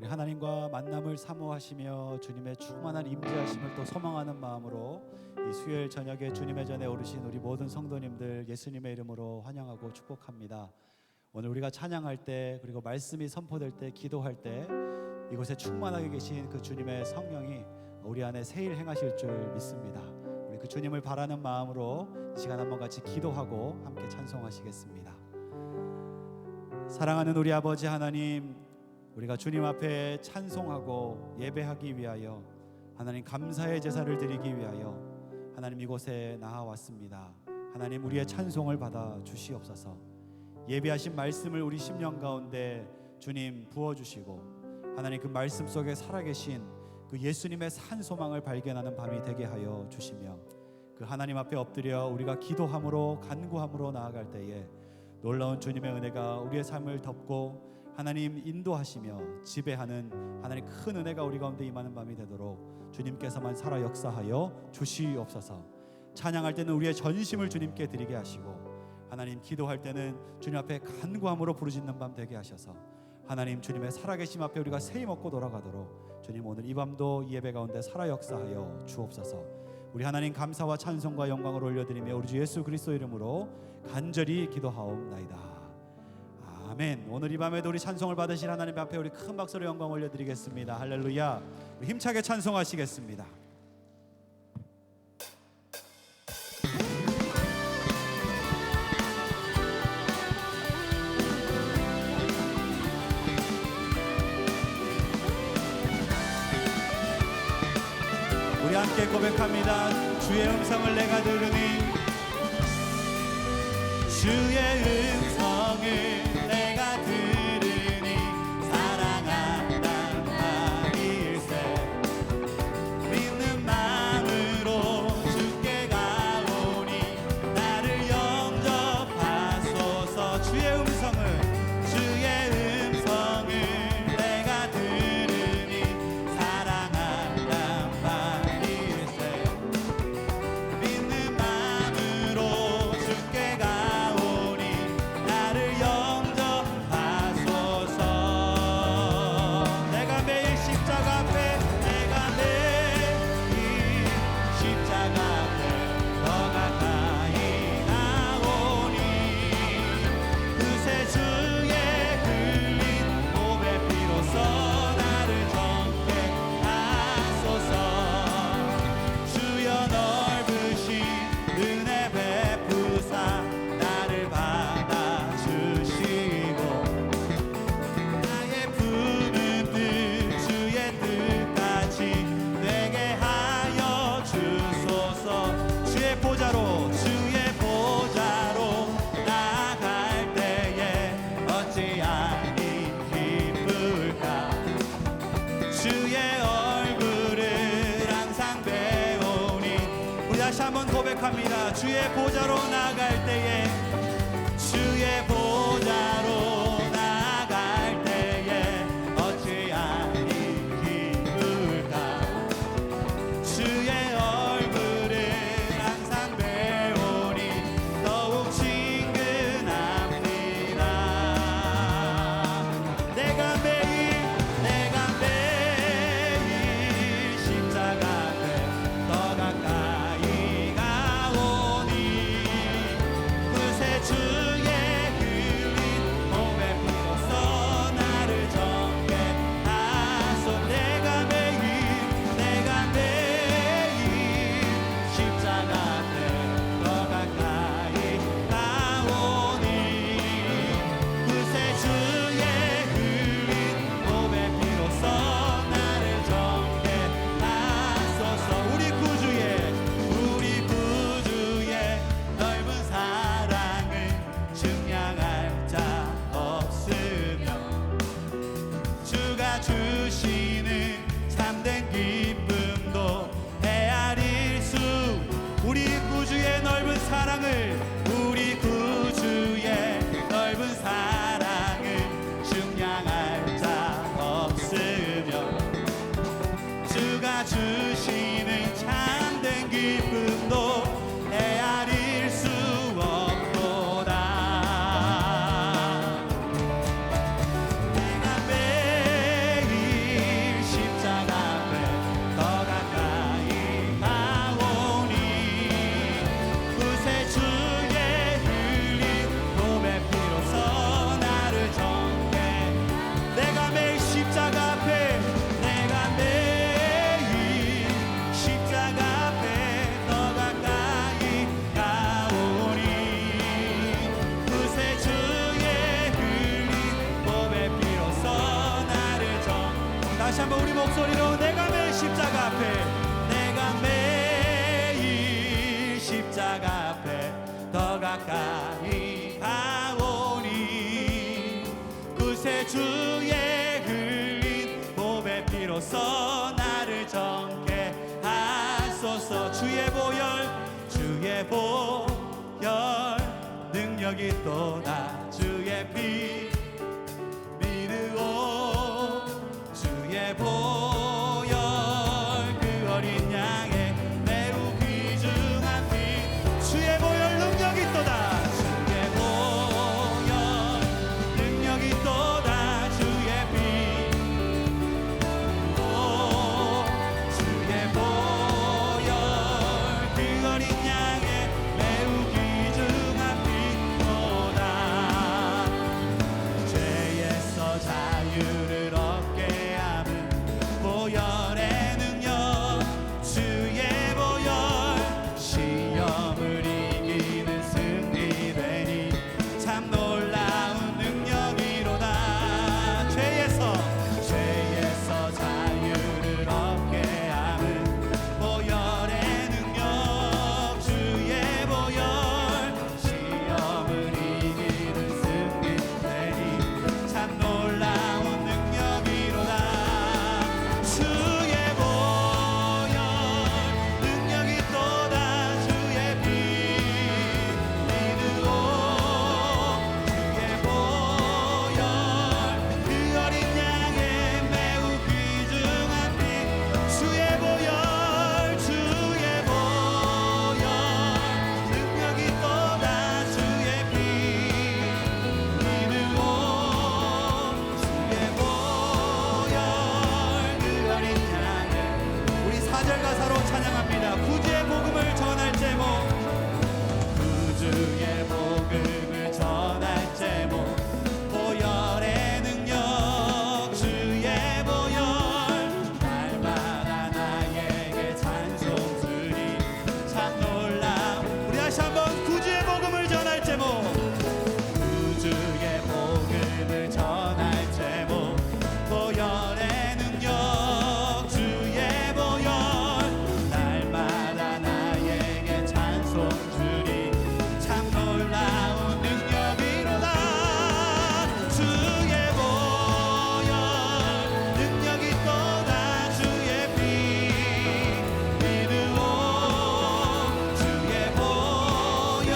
하나님과 만남을 사모하시며 주님의 충만한 임재하심을 또 소망하는 마음으로 이 수요일 저녁에 주님의 전에 오르신 우리 모든 성도님들 예수님의 이름으로 환영하고 축복합니다. 오늘 우리가 찬양할 때, 그리고 말씀이 선포될 때, 기도할 때 이곳에 충만하게 계신 그 주님의 성령이 우리 안에 새일 행하실 줄 믿습니다. 우리 그 주님을 바라는 마음으로 이 시간 한번 같이 기도하고 함께 찬송하시겠습니다. 사랑하는 우리 아버지 하나님, 우리가 주님 앞에 찬송하고 예배하기 위하여, 하나님 감사의 제사를 드리기 위하여 하나님 이곳에 나아왔습니다. 하나님 우리의 찬송을 받아 주시옵소서. 예배하신 말씀을 우리 심령 가운데 주님 부어주시고, 하나님 그 말씀 속에 살아계신 그 예수님의 산 소망을 발견하는 밤이 되게 하여 주시며, 그 하나님 앞에 엎드려 우리가 기도함으로 간구함으로 나아갈 때에 놀라운 주님의 은혜가 우리의 삶을 덮고 하나님 인도하시며 지배하는 하나님 큰 은혜가 우리 가운데 임하는 밤이 되도록 주님께서만 살아 역사하여 주시옵소서. 찬양할 때는 우리의 전심을 주님께 드리게 하시고, 하나님 기도할 때는 주님 앞에 간구함으로 부르짖는 밤 되게 하셔서 하나님 주님의 살아계심 앞에 우리가 세임 얻고 돌아가도록 주님 오늘 이 밤도 이 예배 가운데 살아 역사하여 주옵소서. 우리 하나님 감사와 찬송과 영광을 올려드리며 우리 주 예수 그리스도 이름으로 간절히 기도하옵나이다. 아멘. 오늘 이 밤에도 우리 찬송을 받으신 하나님 앞에 우리 큰 박수로 영광 올려드리겠습니다. 할렐루야. 힘차게 찬송하시겠습니다. 우리 함께 고백합니다. 주의 음성을 내가 들으니, 주의 음성을 내가 들으니 사랑한단 말일세. 믿는 마음으로 주께 가오니 나를 영접하소서. 주의 음성을 내가 들으니 사랑한단 말일세. 믿는 마음으로 주께 가오니 나를 영접하소서. 내가 매일 십자가 앞에 더 가까이 나오니 그새 주의 흘린 몸의 피로써 나를 정케 하소서. 주여 넓으신 은혜 베푸사 나를 받아주시고, 나의 푸는 뜻 주의 뜻같이 되게 하여 주소서. 주의 보좌로 나아갈 때에 어찌하니 기쁠까. 주의 얼굴을 항상 배우니. 우리 다시 한번 고백합니다. 주의 보좌로 나아갈 때에, 주의 보좌로 나아갈 때에 어찌하니 기쁠까. 주의 얼굴을 항상 배우니 더욱 친근합니다. 내가 매일 십자가 앞에 더 가까이 가오니 그새 주의 흘린 몸의 피로써 나를 정케 하소. 내가 매일 십자가 앞에 더 가까이 가오니 그새 주의 흘린 몸의 피로써 나를 정케 하소서. 우리 구주의 넓은 사랑을 증량할 자 없으며, 주가 주시는 참된 기쁨도 헤아릴 수. 우리 구주의 넓은 사랑을 증량할 자 없으며, 주가 주시는 참된 기쁨도 헤아릴 수 없도다. 앞에 내가 매일 십자가 앞에 더 가까이 가오니 구세주의 흘린 몸의 피로써 나를 정케 하소서. 주의 보혈 능력이 또다. 주의 피 믿으오. 주의 보혈 그 어린 양의 매우 귀중한 피. 주의 보혈 능력이 또다. 주의 보혈 능력이 또다. 주의 피 주의 보혈 그 어린 양의 매우 귀중한 피보다 죄에서 자유를 얻게 함은 보혈의 능력. 주의 보혈 시험을 이기는 승리되니 참 놀라운 능력이로다. 죄에서 자유를 얻게 함은 보혈의 능력. 주의 보혈 시험을 이기는 승리되니 참 놀라운 능력이로다. 주의 보혈 능력이 또다. 주의 피 믿으오. 주의 보혈 그 어린 양의 매우 귀중한 피. 주의 보혈 능력이 또다. 주의 피 믿으오. 주의 보혈 그 어린 양의. 우리 4절 가사로 찬양합니다. 구주의 복음을 전할 제목. 구주의 복음을 전할 제목. 보혈의 능력. 주의 보혈 날마다 나에게 찬송 드리 참 놀라운. 우리 다시 한번 구주의 복음을 전할 제목. 구주의 복음을 전할 제목. 보혈의 능력. 주의 보혈 날마다 나에게 찬송 드리 참 놀라운 능력이로다. 주의 보혈 능력이 또다. 주의 피 믿으오. 주의 보혈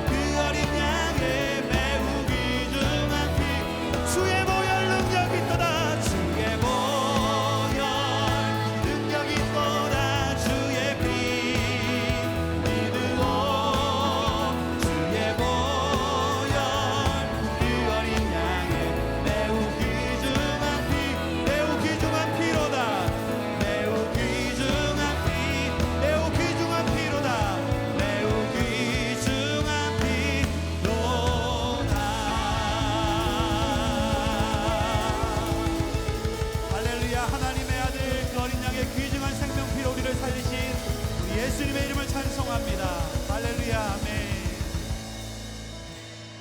그 어린 양의 매우 귀중한 피. 주의 보혈 능력이 또다. 주의 보혈 능력이 또다. 주의 피 믿으오. 주의 보혈 그 어린 양의 매우 귀중한 피. 매우 귀중한 피로다. 매우 귀중한 피. 매우 귀중한 피로다. 매우 귀중한 피로다. 할렐루야. 하나님의 아들 그 어린 양의 귀중한 생명피로 우리를 살리신 우리 예수님의 이름을 찬송합니다. 할렐루야. 아멘.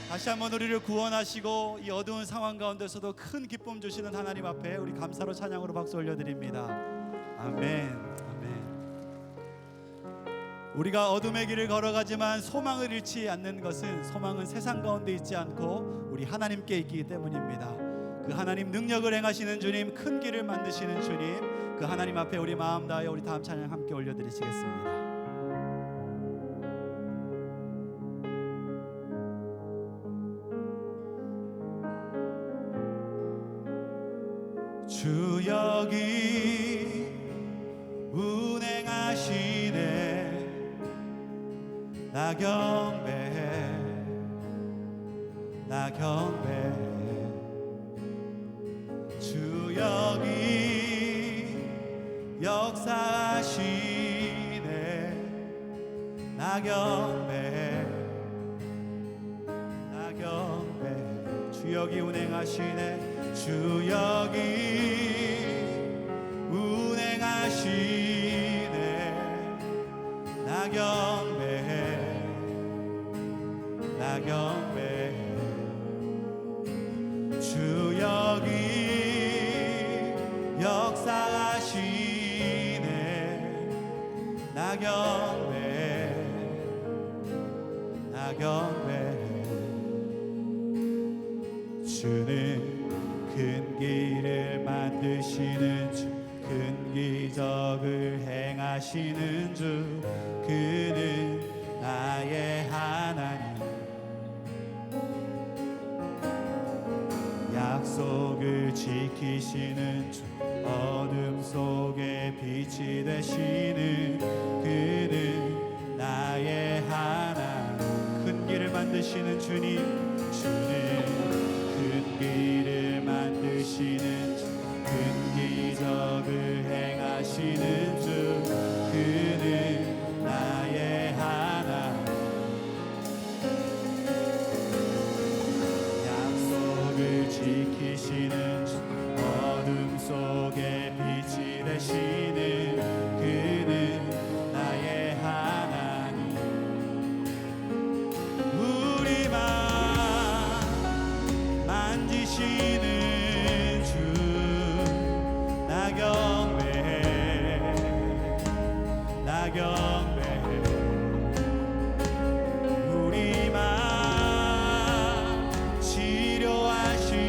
다시 한번 우리를 구원하시고 이 어두운 상황 가운데서도 큰 기쁨 주시는 하나님 앞에 우리 감사로 찬양으로 박수 올려드립니다. 아멘. 아멘. 우리가 어둠의 길을 걸어가지만 소망을 잃지 않는 것은, 소망은 세상 가운데 있지 않고 우리 하나님께 있기 때문입니다. 그 하나님 능력을 행하시는 주님, 큰 길을 만드시는 주님, 그 하나님 앞에 우리 마음 다하여 우리 다음 찬양 함께 올려드리시겠습니다. 주 여기 운행하시네. 나 경배해, 나 경배해. 주 여기 역사하시네. 나 경배해, 나 경배해. 주 여기 운행하시네. 주 여기 운행하시네. 나 경배해, 나 경배해. 주 여기 역사하시네. 나경배 주는 큰 길을 만드시는 주, 큰 기적을 행하시는 주, 그는 나의 하나님. 약속을 지키시는 주, 어둠 속에 빛이 되시는 그는 나의 하나님. 큰 길을 만드시는 주님, 주는 큰 길을 만드시는 주, 큰 기적을 행하시는 주, 그는 나의 하나님. 약속을 지키시는 주, 어둠 속에 빛이 되시는 그는 나의 하나님. 우리만 만지시는 주, 나경배 우리만 치료하시네.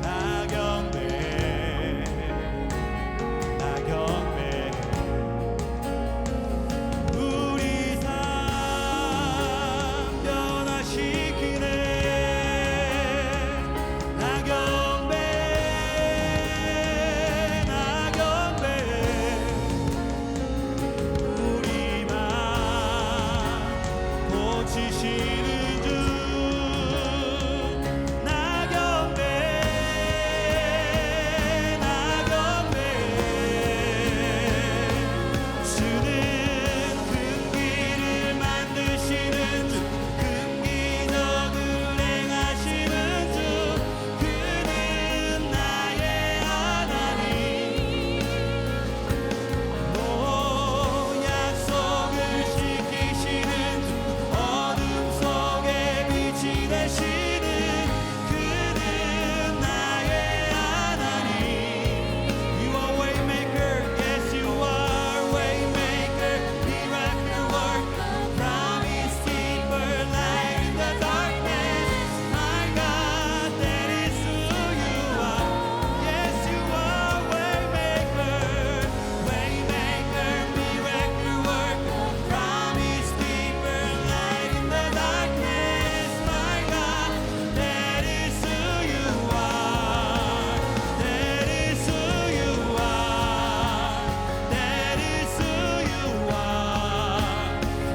나경배 우리 삶 변화시키네. 나경배 우리만 고치시는 주, 나경배 주는 큰 길을 만드시는 주, 큰 기적을 행하시는 주, 그는 나의 하나님. 약속을 지키시는 주, 어둠 속에 빛이 되시는 그는 나의 하나님. You are waymaker, yes you are waymaker, miracle worker, promise keeper, light in the darkness. My God, that is who you are. Yes you are waymaker, miracle worker, promise keeper, light in the darkness. My God, that is who you are. That is who you are. That is who you are.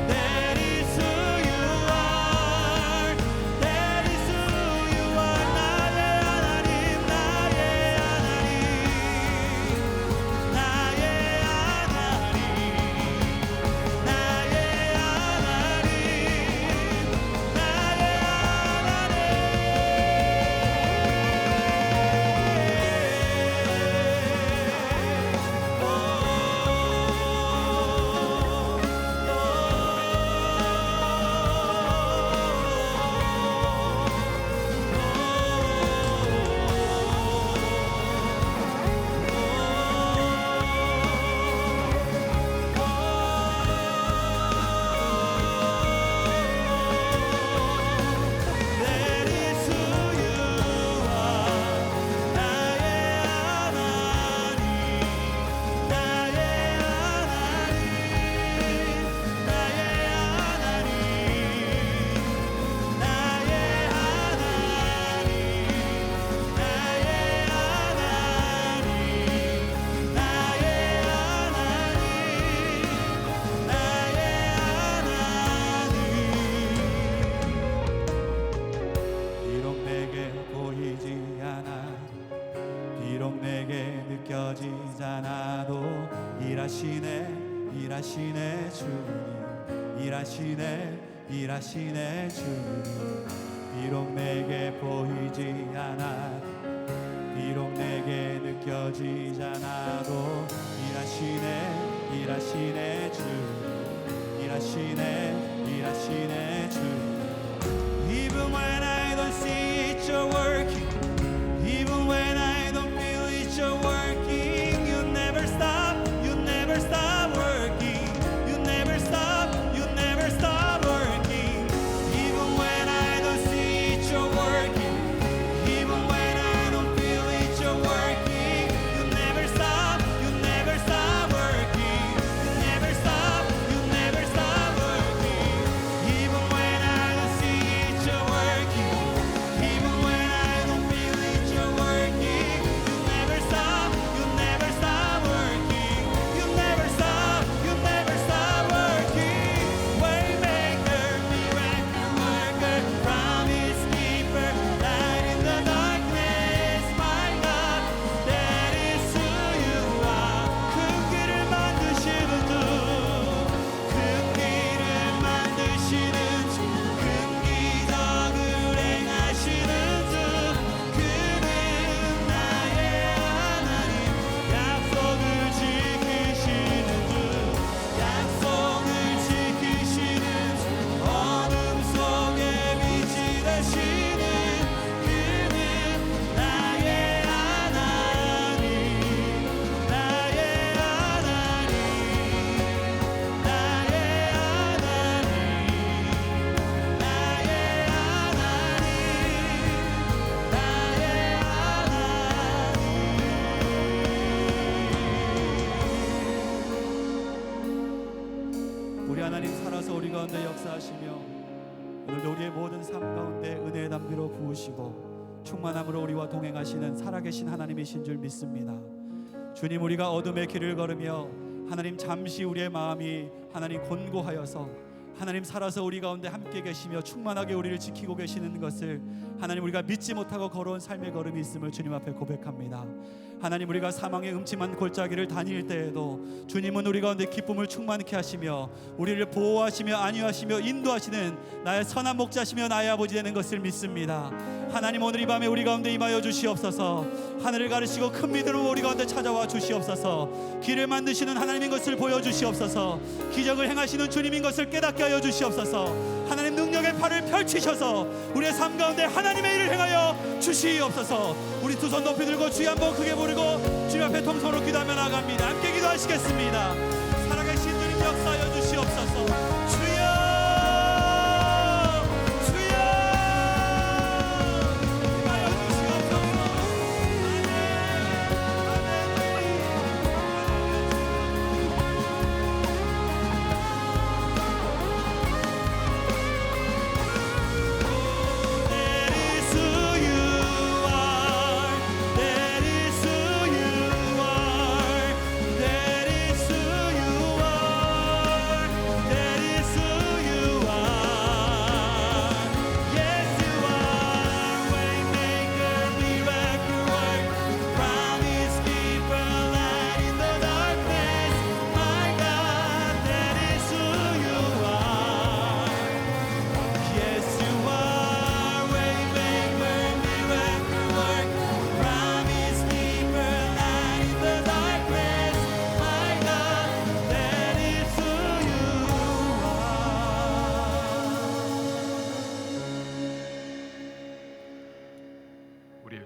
That is who you are. That is who you are. 나의 하나님, 나의 하나님, 나의 하나님, 나의 비록 내게 보이지 않아, 비록 내게 느껴지지 않아도 일하시네 주님, 일하시네 주님. 비록 내게 보이지 않아, 비록 내게 느껴지지 않아도 일하시네 주님, 일하시네 주님. Even when I don't see it, you're working. Even when I don't feel it, you're working. You never stop, you never stop. 가운데 역사하시며 오늘도 우리의 모든 삶 가운데 은혜의 담비로 부으시고 충만함으로 우리와 동행하시는 살아계신 하나님이신 줄 믿습니다. 주님, 우리가 어둠의 길을 걸으며 하나님 잠시 우리의 마음이 하나님 곤고하여서 하나님 살아서 우리 가운데 함께 계시며 충만하게 우리를 지키고 계시는 것을 하나님 우리가 믿지 못하고 걸어온 삶의 걸음이 있음을 주님 앞에 고백합니다. 하나님, 우리가 사망의 음침한 골짜기를 다닐 때에도 주님은 우리 가운데 기쁨을 충만케 하시며 우리를 보호하시며 안위하시며 인도하시는 나의 선한 목자시며 나의 아버지 되는 것을 믿습니다. 하나님, 오늘 이 밤에 우리 가운데 임하여 주시옵소서. 하늘을 가르시고 큰 믿음으로 우리 가운데 찾아와 주시옵소서. 길을 만드시는 하나님인 것을 보여주시옵소서. 기적을 행하시는 주님인 것을 깨닫게 하여 주시옵소서. 하나님, 능력의 팔을 펼치셔서 우리의 삶 가운데 하나님의 일을 행하여 주시옵소서. 우리 두 손 높이 들고 주여 한번 크게 부르고 주님 앞에 통성으로 기도하며 나갑니다. 함께 기도하시겠습니다. 살아계신 주님 역사하여 주시옵소서. 주여, 주여 임하여 주시옵소서.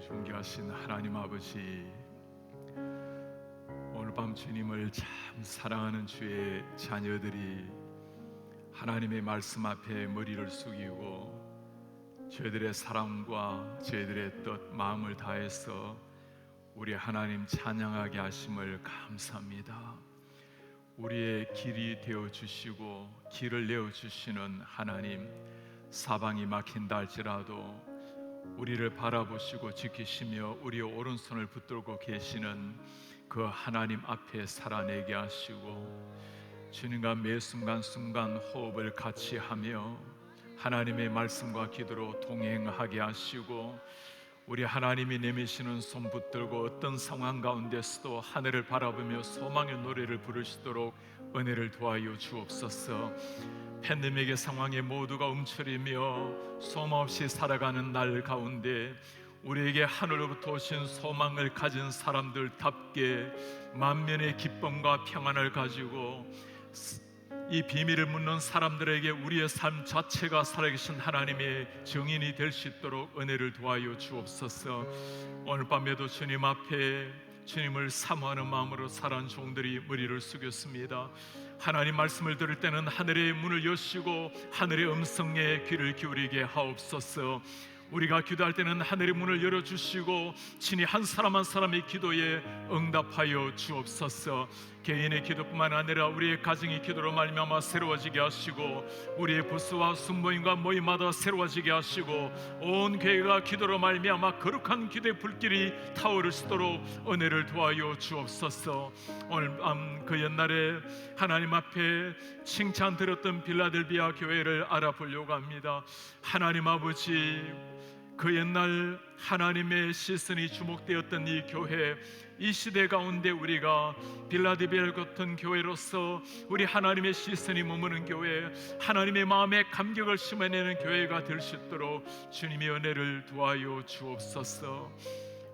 존귀하신 하나님 아버지, 오늘 밤 주님을 참 사랑하는 주의 자녀들이 하나님의 말씀 앞에 머리를 숙이고 저희들의 사랑과 저희들의 뜻 마음을 다해서 우리 하나님 찬양하게 하심을 감사합니다. 우리의 길이 되어주시고 길을 내어주시는 하나님, 사방이 막힌다 할지라도 우리를 바라보시고 지키시며 우리의 오른손을 붙들고 계시는 그 하나님 앞에 살아내게 하시고 주님과 매 순간순간 호흡을 같이 하며 하나님의 말씀과 기도로 동행하게 하시고 우리 하나님이 내미시는 손 붙들고 어떤 상황 가운데서도 하늘을 바라보며 소망의 노래를 부르시도록 은혜를 도하여 주옵소서. 팬데믹의 상황에 모두가 움츠리며 소망 없이 살아가는 날 가운데 우리에게 하늘로부터 오신 소망을 가진 사람들답게 만면의 기쁨과 평안을 가지고 이 비밀을 묻는 사람들에게 우리의 삶 자체가 살아계신 하나님의 증인이 될 수 있도록 은혜를 도하여 주옵소서. 오늘 밤에도 주님 앞에 주님을 사모하는 마음으로 살아온 종들이 머리를 숙였습니다. 하나님 말씀을 들을 때는 하늘의 문을 여시고 하늘의 음성에 귀를 기울이게 하옵소서. 우리가 기도할 때는 하늘의 문을 열어주시고 친히 한 사람 한 사람의 기도에 응답하여 주옵소서. 개인의 기도뿐만 아니라 우리의 가정의 기도로 말미암아 새로워지게 하시고 우리의 부스와 순모임과 모임마다 새로워지게 하시고 온 교회가 기도로 말미암아 거룩한 기도의 불길이 타오를 수 있도록 은혜를 도하여 주옵소서. 오늘 밤 그 옛날에 하나님 앞에 칭찬 들었던 빌라델비아 교회를 알아보려고 합니다. 하나님 아버지, 그 옛날 하나님의 시선이 주목되었던 이 교회, 이 시대 가운데 우리가 빌라델비아 같은 교회로서 우리 하나님의 시선이 머무는 교회, 하나님의 마음에 감격을 심어내는 교회가 될 수 있도록 주님의 은혜를 도하여 주옵소서.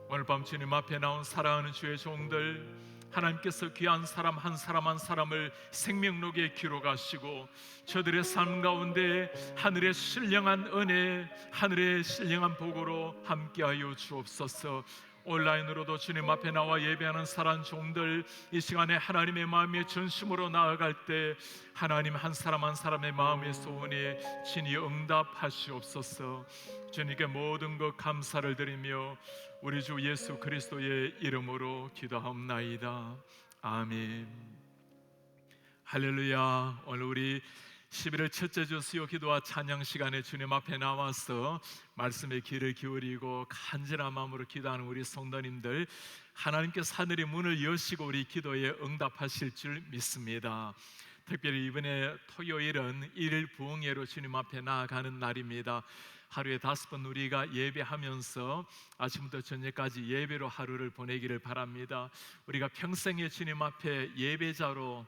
오늘 밤 주님 앞에 나온 사랑하는 주의 종들, 하나님께서 귀한 사람 한 사람 한 사람을 생명록에 기록하시고 저들의 삶 가운데 하늘의 신령한 은혜, 하늘의 신령한 복으로 함께하여 주옵소서. 온라인으로도 주님 앞에 나와 예배하는 사랑 종들, 이 시간에 하나님의 마음에 전심으로 나아갈 때 하나님 한 사람 한 사람의 마음의 소원에 친히 응답하시옵소서. 주님께 모든 것 감사를 드리며 우리 주 예수 그리스도의 이름으로 기도하옵나이다. 아멘. 할렐루야. 오늘 우리 11월 첫째 주 수요 기도와 찬양 시간에 주님 앞에 나와서 말씀의 귀를 기울이고 간절한 마음으로 기도하는 우리 성도님들, 하나님께서 하늘의 문을 여시고 우리 기도에 응답하실 줄 믿습니다. 특별히 이번에 토요일은 일일 부흥회로 주님 앞에 나아가는 날입니다. 하루에 5번 우리가 예배하면서 아침부터 저녁까지 예배로 하루를 보내기를 바랍니다. 우리가 평생에 주님 앞에 예배자로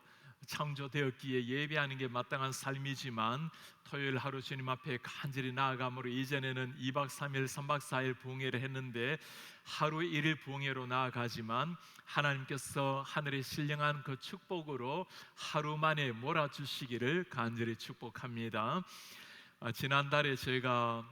창조되었기에 예배하는 게 마땅한 삶이지만, 토요일 하루 주님 앞에 간절히 나아감으로 이전에는 2박 3일, 3박 4일 부흥회를 했는데 하루 1일 부흥회로 나아가지만, 하나님께서 하늘에 신령한 그 축복으로 하루 만에 몰아주시기를 간절히 축복합니다. 지난달에 저희가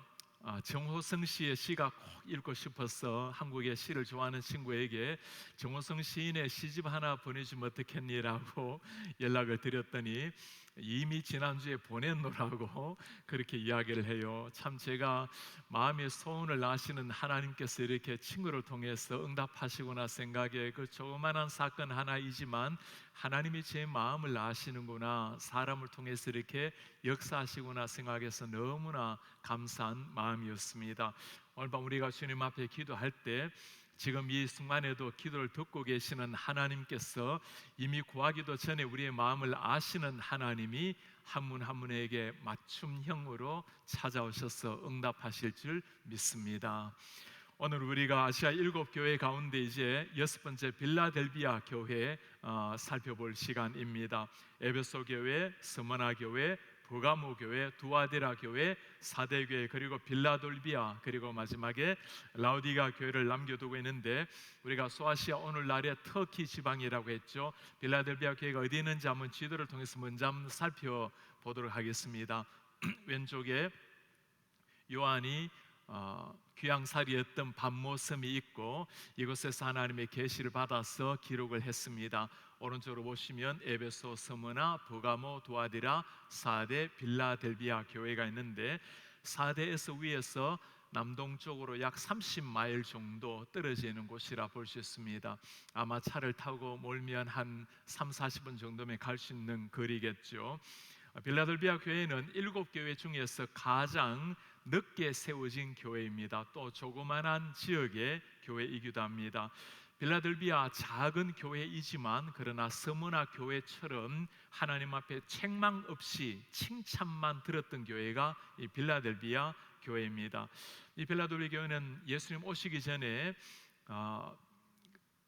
정호성 씨의 시가 꼭 읽고 싶어서 한국의 시를 좋아하는 친구에게 정호성 시인의 시집 하나 보내주면 어떻겠니라고 연락을 드렸더니 이미 지난주에 보냈노라고 그렇게 이야기를 해요. 참 제가 마음의 소원을 아시는 하나님께서 이렇게 친구를 통해서 응답하시구나 생각에, 그 조그만한 사건 하나이지만 하나님이 제 마음을 아시는구나, 사람을 통해서 이렇게 역사하시구나 생각해서 너무나 감사한 마음이었습니다. 오늘 밤 우리가 주님 앞에 기도할 때 지금 이 순간에도 기도를 듣고 계시는 하나님께서 이미 구하기도 전에 우리의 마음을 아시는 하나님이 한 분 한 분에게 맞춤형으로 찾아오셔서 응답하실 줄 믿습니다. 오늘 우리가 아시아 7교회 가운데 이제 6번째 빌라델비아 교회 살펴볼 시간입니다. 에베소 교회, 스무나 교회, 버가모 교회, 두아디라 교회, 사대 교회, 그리고 빌라델비아, 그리고 마지막에 라우디가 교회를 남겨두고 있는데, 우리가 소아시아 오늘날의 터키 지방이라고 했죠. 빌라델비아 교회가 어디 있는지 한번 지도를 통해서 먼저 한번 살펴보도록 하겠습니다. 왼쪽에 요한이 귀양살이였던 밤모섬이 있고, 이곳에서 하나님의 계시를 받아서 기록을 했습니다. 오른쪽으로 보시면 에베소, 스무나, 버가모, 두아디라, 사대, 빌라델비아 교회가 있는데, 사대에서 위에서 남동쪽으로 약 30마일 정도 떨어져 있는 곳이라 볼 수 있습니다. 아마 차를 타고 몰면 한 30-40분 정도면 갈 수 있는 거리겠죠. 빌라델비아 교회는 7교회 중에서 가장 늦게 세워진 교회입니다. 또 조그만한 지역의 교회이기도 합니다. 빌라델비아 작은 교회이지만 그러나 스무나 교회처럼 하나님 앞에 책망 없이 칭찬만 들었던 교회가 이 빌라델비아 교회입니다. 이 빌라델비아 교회는 예수님 오시기 전에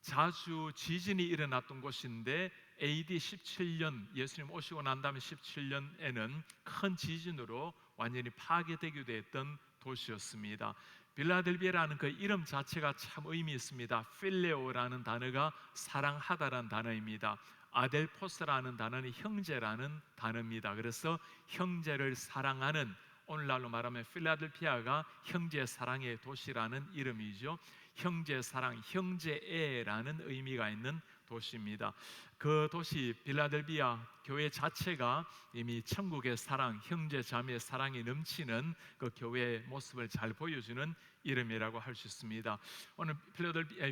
자주 지진이 일어났던 곳인데, AD 17년 예수님 오시고 난 다음에 17년에는 큰 지진으로 완전히 파괴되기도 했던 도시였습니다. 빌라델비아라는 그 이름 자체가 참 의미 있습니다. 필레오라는 단어가 사랑하다라는 단어입니다. 아델포스라는 단어는 형제라는 단어입니다. 그래서 형제를 사랑하는, 오늘날로 말하면 필라델피아가 형제 사랑의 도시라는 이름이죠. 형제 사랑, 형제애라는 의미가 있는 도시입니다. 그 도시 빌라델비아 교회 자체가 이미 천국의 사랑, 형제 자매의 사랑이 넘치는 그 교회의 모습을 잘 보여주는 이름이라고 할 수 있습니다. 오늘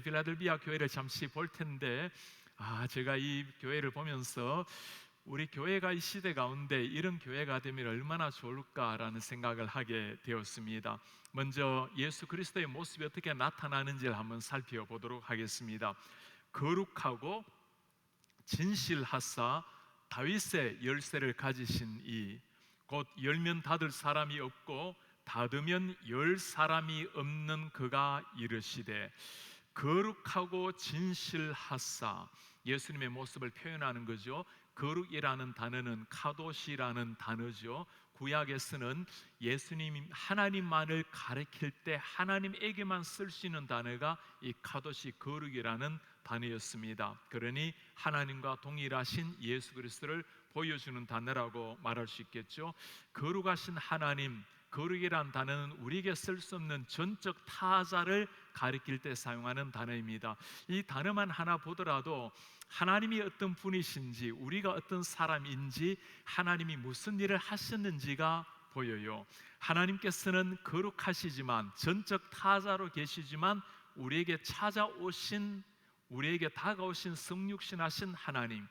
빌라델비아 교회를 잠시 볼 텐데, 제가 이 교회를 보면서 우리 교회가 이 시대 가운데 이런 교회가 되면 얼마나 좋을까라는 생각을 하게 되었습니다. 먼저 예수 그리스도의 모습이 어떻게 나타나는지를 한번 살펴보도록 하겠습니다. 거룩하고 진실하사 다윗의 열쇠를 가지신 이, 곧 열면 닫을 사람이 없고 닫으면 열 사람이 없는 그가 이르시되, 거룩하고 진실하사, 예수님의 모습을 표현하는 거죠. 거룩이라는 단어는 카도시라는 단어죠. 구약에 쓰는 예수님 하나님만을 가리킬 때 하나님에게만 쓸 수 있는 단어가 이 카도시, 거룩이라는 단어였습니다. 그러니 하나님과 동일하신 예수 그리스도를 보여주는 단어라고 말할 수 있겠죠. 거룩하신 하나님, 거룩이란 단어는 우리에게 쓸 수 없는 전적 타자를 가리킬 때 사용하는 단어입니다. 이 단어만 하나 보더라도 하나님이 어떤 분이신지, 우리가 어떤 사람인지, 하나님이 무슨 일을 하셨는지가 보여요. 하나님께서는 거룩하시지만, 전적 타자로 계시지만 우리에게 찾아오신, 우리에게 다가오신 성육신하신 하나님,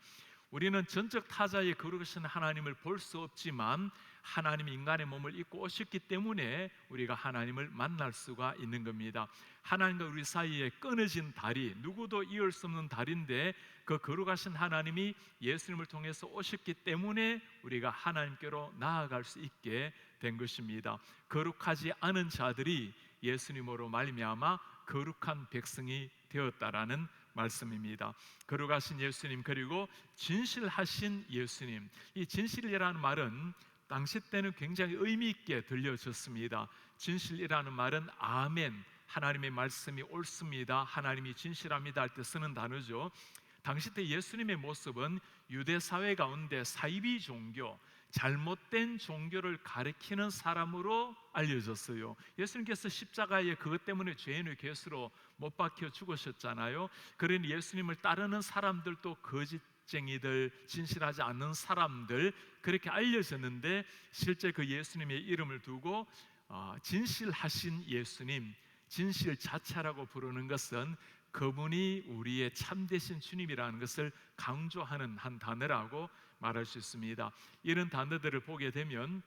우리는 전적 타자의 거룩하신 하나님을 볼 수 없지만 하나님이 인간의 몸을 입고 오셨기 때문에 우리가 하나님을 만날 수가 있는 겁니다. 하나님과 우리 사이에 끊어진 다리, 누구도 이을 수 없는 다리인데 그 거룩하신 하나님이 예수님을 통해서 오셨기 때문에 우리가 하나님께로 나아갈 수 있게 된 것입니다. 거룩하지 않은 자들이 예수님으로 말미암아 거룩한 백성이 되었다라는 말씀입니다. 거룩하신 예수님, 그리고 진실하신 예수님. 이 진실이라는 말은 당시 때는 굉장히 의미 있게 들려졌습니다. 진실이라는 말은 아멘, 하나님의 말씀이 옳습니다, 하나님이 진실합니다 할 때 쓰는 단어죠. 당시 때 예수님의 모습은 유대 사회 가운데 사이비 종교, 잘못된 종교를 가리키는 사람으로 알려졌어요. 예수님께서 십자가에 그것 때문에 죄인의 궤수로 못 박혀 죽으셨잖아요. 그러니 예수님을 따르는 사람들도 거짓쟁이들, 진실하지 않는 사람들, 그렇게 알려졌는데 실제 그 예수님의 이름을 두고 진실하신 예수님, 진실 자체라고 부르는 것은 그분이 우리의 참되신 주님이라는 것을 강조하는 한 단어라고 말할 수 있습니다. 이런 단어들을 보게 되면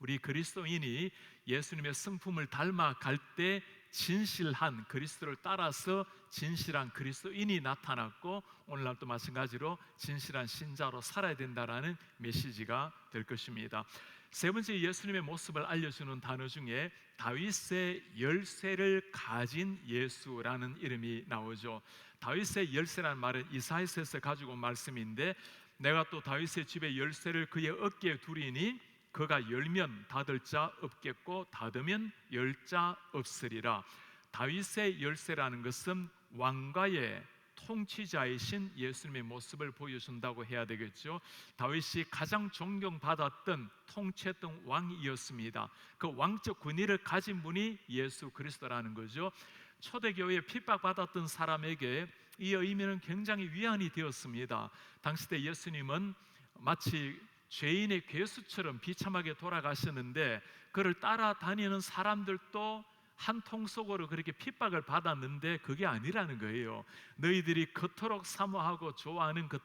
우리 그리스도인이 예수님의 성품을 닮아갈 때 진실한 그리스도를 따라서 진실한 그리스도인이 나타났고, 오늘날도 마찬가지로 진실한 신자로 살아야 된다라는 메시지가 될 것입니다. 세 번째, 예수님의 모습을 알려주는 단어 중에 다윗의 열쇠를 가진 예수라는 이름이 나오죠. 다윗의 열쇠라는 말은 이사야서에서 가지고 온 말씀인데, 내가 또 다윗의 집의 열쇠를 그의 어깨에 두리니 그가 열면 닫을 자 없겠고 닫으면 열 자 없으리라. 다윗의 열쇠라는 것은 왕가의 통치자이신 예수님의 모습을 보여준다고 해야 되겠죠. 다윗이 가장 존경받았던 통치했던 왕이었습니다. 그 왕적 권위를 가진 분이 예수 그리스도라는 거죠. 초대교회에 핍박받았던 사람에게 이 의미는 굉장히 위안이 되었습니다. 당시 때 예수님은 마치 죄인의 괴수처럼 비참하게 돌아가셨는데, 그를 따라다니는 사람들도 한 통 속으로 그렇게 핍박을 받았는데 그게 아니라는 거예요. 너희들이 그토록 사모하고 좋아하는 그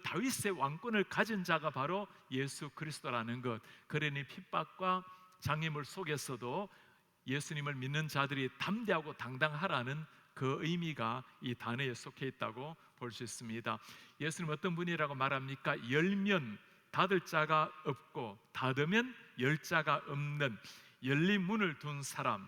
다윗의 왕권을 가진 자가 바로 예수 그리스도라는 것. 그러니 핍박과 장애물 속에서도 예수님을 믿는 자들이 담대하고 당당하라는 그 의미가 이 단어에 속해 있다고 볼 수 있습니다. 예수님 어떤 분이라고 말합니까? 열면 닫을 자가 없고 닫으면 열 자가 없는 열린 문을 둔 사람.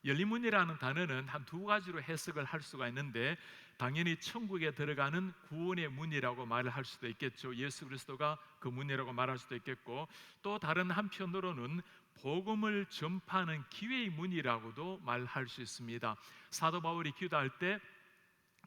열린 문이라는 단어는 한 두 가지로 해석을 할 수가 있는데, 당연히 천국에 들어가는 구원의 문이라고 말을 할 수도 있겠죠. 예수 그리스도가 그 문이라고 말할 수도 있겠고, 또 다른 한편으로는 복음을 전파하는 기회의 문이라고도 말할 수 있습니다. 사도 바울이 기도할 때,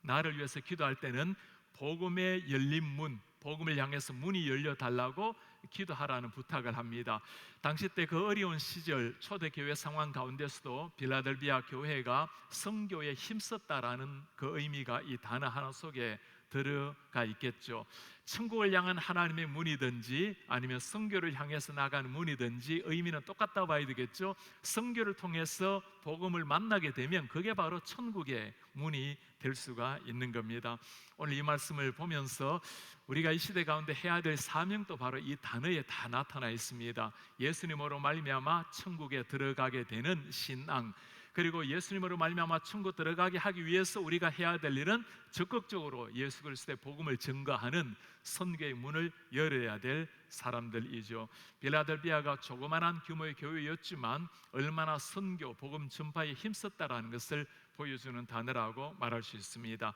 나를 위해서 기도할 때는 복음의 열린 문, 복음을 향해서 문이 열려달라고 기도하라는 부탁을 합니다. 당시 때 그 어려운 시절 초대교회 상황 가운데서도 빌라델비아 교회가 선교에 힘썼다라는 그 의미가 이 단어 하나 속에 들어가 있겠죠. 천국을 향한 하나님의 문이든지 아니면 선교를 향해서 나가는 문이든지 의미는 똑같다고 봐야 되겠죠. 선교를 통해서 복음을 만나게 되면 그게 바로 천국의 문이 될 수가 있는 겁니다. 오늘 이 말씀을 보면서 우리가 이 시대 가운데 해야 될 사명도 바로 이 단어에 다 나타나 있습니다. 예수님으로 말미암아 천국에 들어가게 되는 신앙, 그리고 예수님으로 말미암아 천국 들어가게 하기 위해서 우리가 해야 될 일은 적극적으로 예수 그리스도의 복음을 증거하는 선교의 문을 열어야 될 사람들이죠. 빌라델비아가 조그만한 규모의 교회였지만 얼마나 선교, 복음 전파에 힘썼다라는 것을 보여주는 단어라고 말할 수 있습니다.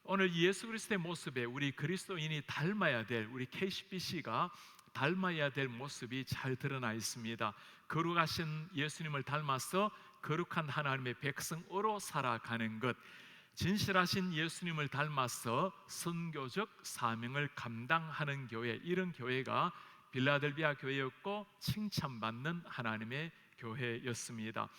오늘 예수 그리스도의 모습에 우리 그리스도인이 닮아야 될, 우리 KCBC가 닮아야 될 모습이 잘 드러나 있습니다. 거룩하신 예수님을 닮아서 거룩한 하나님의 백성으로 살아가는 것, 진실하신 예수님을 닮아서 선교적 사명을 감당하는 교회, 이런 교회가 빌라델비아 교회였고 칭찬받는 하나님의 교회였습니다.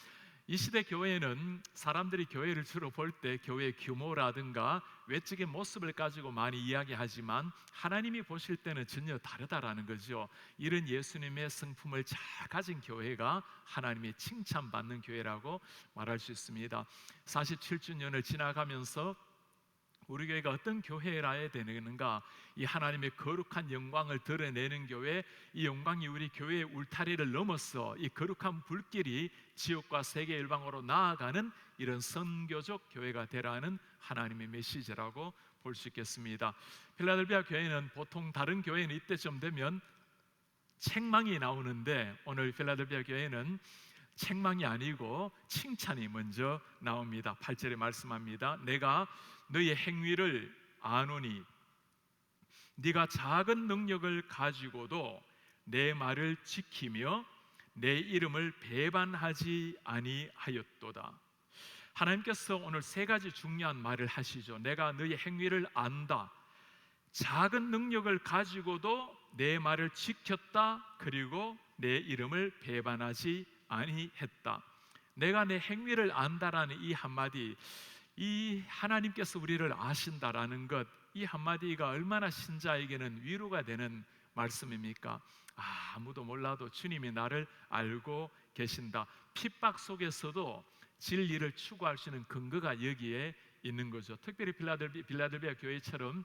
이 시대 교회는 사람들이 교회를 주로 볼 때 교회의 규모라든가 외적인 모습을 가지고 많이 이야기하지만 하나님이 보실 때는 전혀 다르다라는 거죠. 이런 예수님의 성품을 잘 가진 교회가 하나님의 칭찬받는 교회라고 말할 수 있습니다. 47주년을 지나가면서 우리 교회가 어떤 교회라야 되는가? 이 하나님의 거룩한 영광을 드러내는 교회, 이 영광이 우리 교회의 울타리를 넘어서 이 거룩한 불길이 지옥과 세계 일방으로 나아가는 이런 선교적 교회가 되라는 하나님의 메시지라고 볼 수 있겠습니다. 필라델피아 교회는 보통 다른 교회는 이때쯤 되면 책망이 나오는데, 오늘 필라델피아 교회는 책망이 아니고 칭찬이 먼저 나옵니다. 8절에 말씀합니다. 내가 너의 행위를 아노니 네가 작은 능력을 가지고도 내 말을 지키며 내 이름을 배반하지 아니하였도다. 하나님께서 오늘 세 가지 중요한 말을 하시죠. 내가 너의 행위를 안다, 작은 능력을 가지고도 내 말을 지켰다, 그리고 내 이름을 배반하지 아니했다. 내가 내 행위를 안다라는 이 한마디, 이 하나님께서 우리를 아신다라는 것, 이 한마디가 얼마나 신자에게는 위로가 되는 말씀입니까? 아무도 몰라도 주님이 나를 알고 계신다. 핍박 속에서도 진리를 추구할 수 있는 근거가 여기에 있는 거죠. 특별히 빌라델비아 교회처럼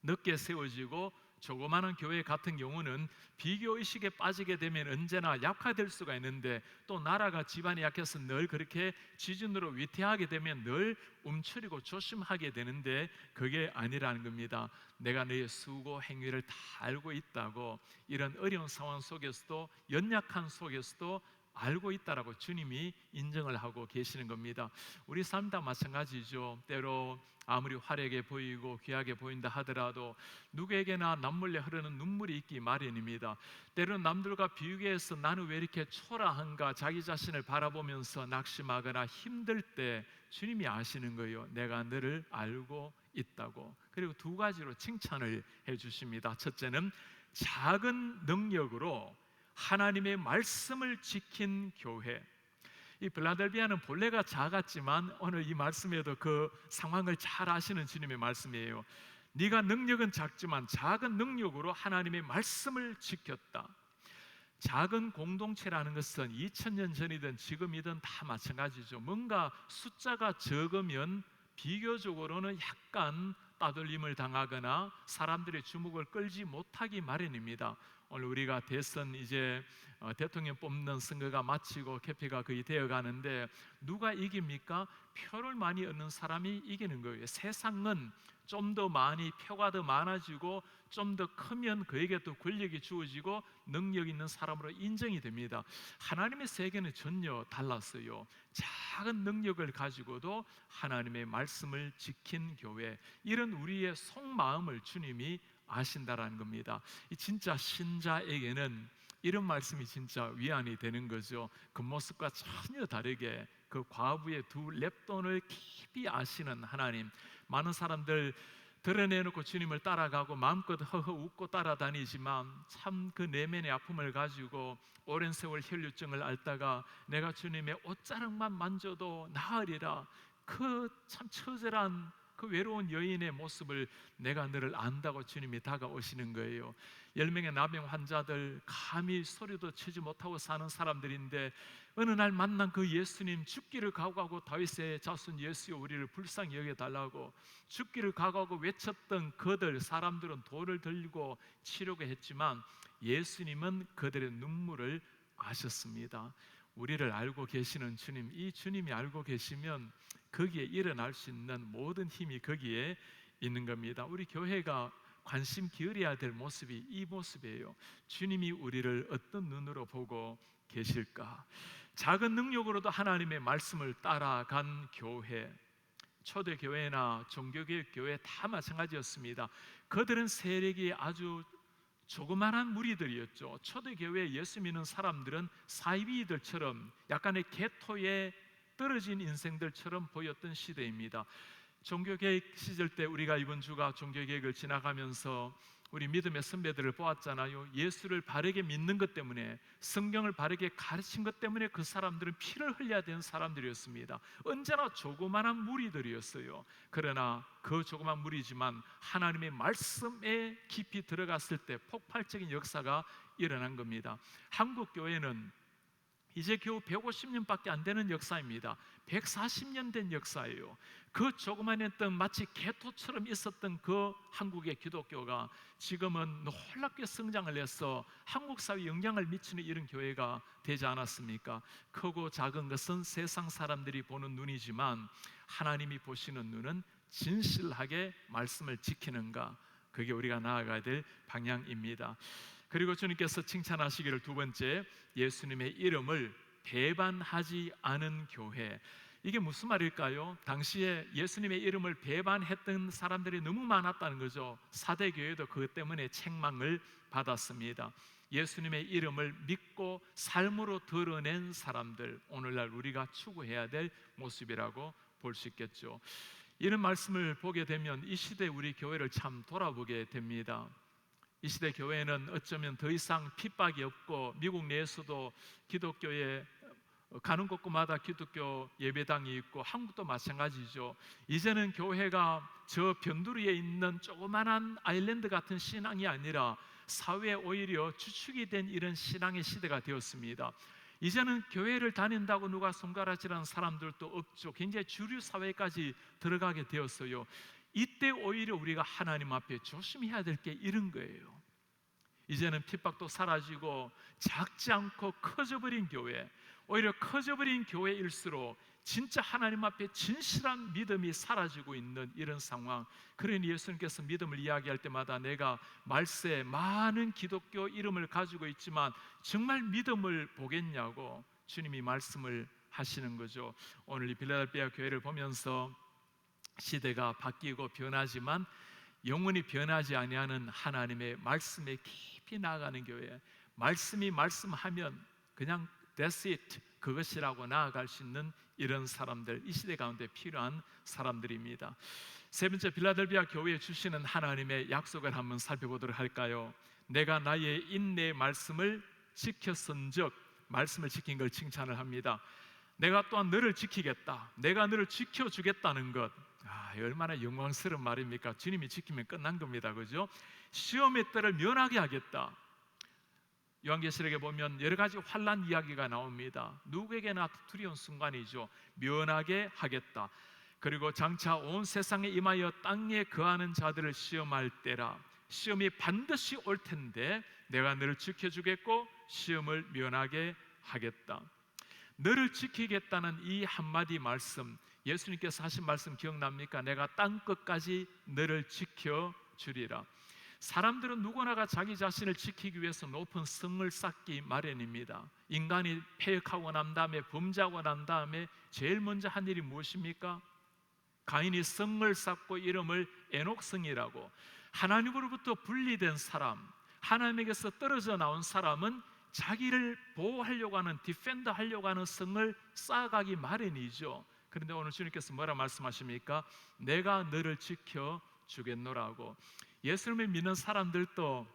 늦게 세워지고 조그마한 교회 같은 경우는 비교의식에 빠지게 되면 언제나 약화될 수가 있는데, 또 나라가 집안이 약해서 늘 그렇게 지진으로 위태하게 되면 늘 움츠리고 조심하게 되는데, 그게 아니라는 겁니다. 내가 너의 수고 행위를 다 알고 있다고, 이런 어려운 상황 속에서도, 연약한 속에서도 알고 있다라고 주님이 인정을 하고 계시는 겁니다. 우리 삶 다 마찬가지죠. 때로 아무리 화려하게 보이고 귀하게 보인다 하더라도 누구에게나 남몰래 흐르는 눈물이 있기 마련입니다. 때로는 남들과 비교해서 나는 왜 이렇게 초라한가, 자기 자신을 바라보면서 낙심하거나 힘들 때 주님이 아시는 거예요. 내가 너를 알고 있다고. 그리고 두 가지로 칭찬을 해주십니다. 첫째는 작은 능력으로 하나님의 말씀을 지킨 교회. 이 빌라델비아는 본래가 작았지만 오늘 이 말씀에도 그 상황을 잘 아시는 주님의 말씀이에요. 네가 능력은 작지만 작은 능력으로 하나님의 말씀을 지켰다. 작은 공동체라는 것은 2000년 전이든 지금이든 다 마찬가지죠. 뭔가 숫자가 적으면 비교적으로는 약간 따돌림을 당하거나 사람들의 주목을 끌지 못하기 마련입니다. 오늘 우리가 대선 이제 대통령 뽑는 선거가 마치고 개표가 거의 되어 가는데, 누가 이깁니까? 표를 많이 얻는 사람이 이기는 거예요. 세상은 좀 더 많이, 표가 더 많아지고 좀 더 크면 그에게 또 권력이 주어지고 능력 있는 사람으로 인정이 됩니다. 하나님의 세계는 전혀 달랐어요. 작은 능력을 가지고도 하나님의 말씀을 지킨 교회, 이런 우리의 속마음을 주님이 아신다라는 겁니다. 이 진짜 신자에게는 이런 말씀이 진짜 위안이 되는 거죠. 그 모습과 전혀 다르게 그 과부의 두 랩돈을 깊이 아시는 하나님. 많은 사람들 드러내놓고 주님을 따라가고 마음껏 허허 웃고 따라다니지만 참 그 내면의 아픔을 가지고 오랜 세월 혈류증을 앓다가 내가 주님의 옷자락만 만져도 나으리라, 그 참 처절한 그 외로운 여인의 모습을 내가 너를 안다고 주님이 다가오시는 거예요. 10명의 나병 환자들, 감히 소리도 치지 못하고 사는 사람들인데, 어느 날 만난 그 예수님, 죽기를 각오하고 다윗의 자손 예수여 우리를 불쌍히 여겨달라고 죽기를 각오하고 외쳤던 그들, 사람들은 돌을 들고 치려고 했지만 예수님은 그들의 눈물을 아셨습니다. 우리를 알고 계시는 주님, 이 주님이 알고 계시면 거기에 일어날 수 있는 모든 힘이 거기에 있는 겁니다. 우리 교회가 관심 기울여야 될 모습이 이 모습이에요. 주님이 우리를 어떤 눈으로 보고 계실까? 작은 능력으로도 하나님의 말씀을 따라간 교회, 초대교회나 종교개혁 교회 다 마찬가지였습니다. 그들은 세력이 아주 조그만한 무리들이었죠. 초대교회에 예수 믿는 사람들은 사이비들처럼 약간의 개토에 떨어진 인생들처럼 보였던 시대입니다. 종교개혁 시절 때 우리가 이번 주가 종교개혁을 지나가면서 우리 믿음의 선배들을 보았잖아요. 예수를 바르게 믿는 것 때문에, 성경을 바르게 가르친 것 때문에 그 사람들은 피를 흘려야 되는 사람들이었습니다. 언제나 조그만한 무리들이었어요. 그러나 그 조그만 무리지만 하나님의 말씀에 깊이 들어갔을 때 폭발적인 역사가 일어난 겁니다. 한국 교회는 이제 겨우 150년밖에 안 되는 역사입니다. 140년 된 역사예요. 그 조그만했던 마치 개토처럼 있었던 그 한국의 기독교가 지금은 놀랍게 성장을 해서 한국 사회에 영향을 미치는 이런 교회가 되지 않았습니까? 크고 작은 것은 세상 사람들이 보는 눈이지만 하나님이 보시는 눈은 진실하게 말씀을 지키는가, 그게 우리가 나아가야 될 방향입니다. 그리고 주님께서 칭찬하시기를 두 번째, 예수님의 이름을 배반하지 않은 교회. 이게 무슨 말일까요? 당시에 예수님의 이름을 배반했던 사람들이 너무 많았다는 거죠. 사대 교회도 그것 때문에 책망을 받았습니다. 예수님의 이름을 믿고 삶으로 드러낸 사람들, 오늘날 우리가 추구해야 될 모습이라고 볼 수 있겠죠. 이런 말씀을 보게 되면 이 시대 우리 교회를 참 돌아보게 됩니다. 이 시대 교회는 어쩌면 더 이상 핍박이 없고, 미국 내에서도 기독교에 가는 곳곳마다 기독교 예배당이 있고, 한국도 마찬가지죠. 이제는 교회가 저 변두리에 있는 조그만한 아일랜드 같은 신앙이 아니라 사회에 오히려 주축이 된 이런 신앙의 시대가 되었습니다. 이제는 교회를 다닌다고 누가 손가락질하는 사람들도 없죠. 굉장히 주류 사회까지 들어가게 되었어요. 이때 오히려 우리가 하나님 앞에 조심해야 될 게 이런 거예요. 이제는 핍박도 사라지고 작지 않고 커져버린 교회, 오히려 커져버린 교회일수록 진짜 하나님 앞에 진실한 믿음이 사라지고 있는 이런 상황. 그러니 예수님께서 믿음을 이야기할 때마다 내가 말세에 많은 기독교 이름을 가지고 있지만 정말 믿음을 보겠냐고 주님이 말씀을 하시는 거죠. 오늘 이 빌라델피아 교회를 보면서 시대가 바뀌고 변하지만 영원히 변하지 아니하는 하나님의 말씀에 깊이 나아가는 교회, 말씀이 말씀하면 그냥 That's it, 그것이라고 나아갈 수 있는 이런 사람들, 이 시대 가운데 필요한 사람들입니다. 세 번째, 빌라델피아 교회에 주시는 하나님의 약속을 한번 살펴보도록 할까요? 내가 나의 인내의 말씀을 지켰은즉, 말씀을 지킨 걸 칭찬을 합니다. 내가 또한 너를 지키겠다, 내가 너를 지켜주겠다는 것, 얼마나 영광스러운 말입니까? 주님이 지키면 끝난 겁니다, 그죠? 시험의 때를 면하게 하겠다. 요한계시록에 보면 여러 가지 환난 이야기가 나옵니다. 누구에게나 두려운 순간이죠. 면하게 하겠다. 그리고 장차 온 세상에 임하여 땅에 거하는 자들을 시험할 때라. 시험이 반드시 올 텐데 내가 너를 지켜주겠고 시험을 면하게 하겠다. 너를 지키겠다는 이 한마디 말씀, 예수님께서 하신 말씀 기억납니까? 내가 땅 끝까지 너를 지켜주리라. 사람들은 누구나가 자기 자신을 지키기 위해서 높은 성을 쌓기 마련입니다. 인간이 패역하고 난 다음에, 범죄하고 난 다음에 제일 먼저 한 일이 무엇입니까? 가인이 성을 쌓고 이름을 에녹성이라고. 하나님으로부터 분리된 사람, 하나님에게서 떨어져 나온 사람은 자기를 보호하려고 하는, 디펜더 하려고 하는 성을 쌓아가기 마련이죠. 그런데 오늘 주님께서 뭐라 말씀하십니까? 내가 너를 지켜주겠노라고. 예수님을 믿는 사람들도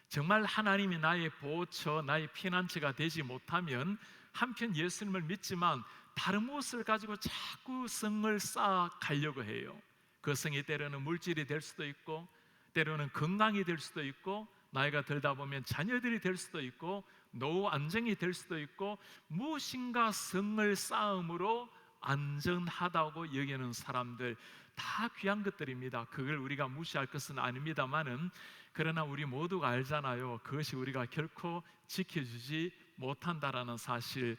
정말 하나님이 나의 보호처, 나의 피난처가 되지 못하면 한편 예수님을 믿지만 다른 무엇을 가지고 자꾸 성을 쌓아 가려고 해요. 그 성이 때로는 물질이 될 수도 있고, 때로는 건강이 될 수도 있고, 나이가 들다 보면 자녀들이 될 수도 있고, 노후 안정이 될 수도 있고, 무엇인가 성을 쌓음으로 안전하다고 여기는 사람들, 다 귀한 것들입니다. 그걸 우리가 무시할 것은 아닙니다만은, 그러나 우리 모두가 알잖아요. 그것이 우리가 결코 지켜주지 못한다라는 사실.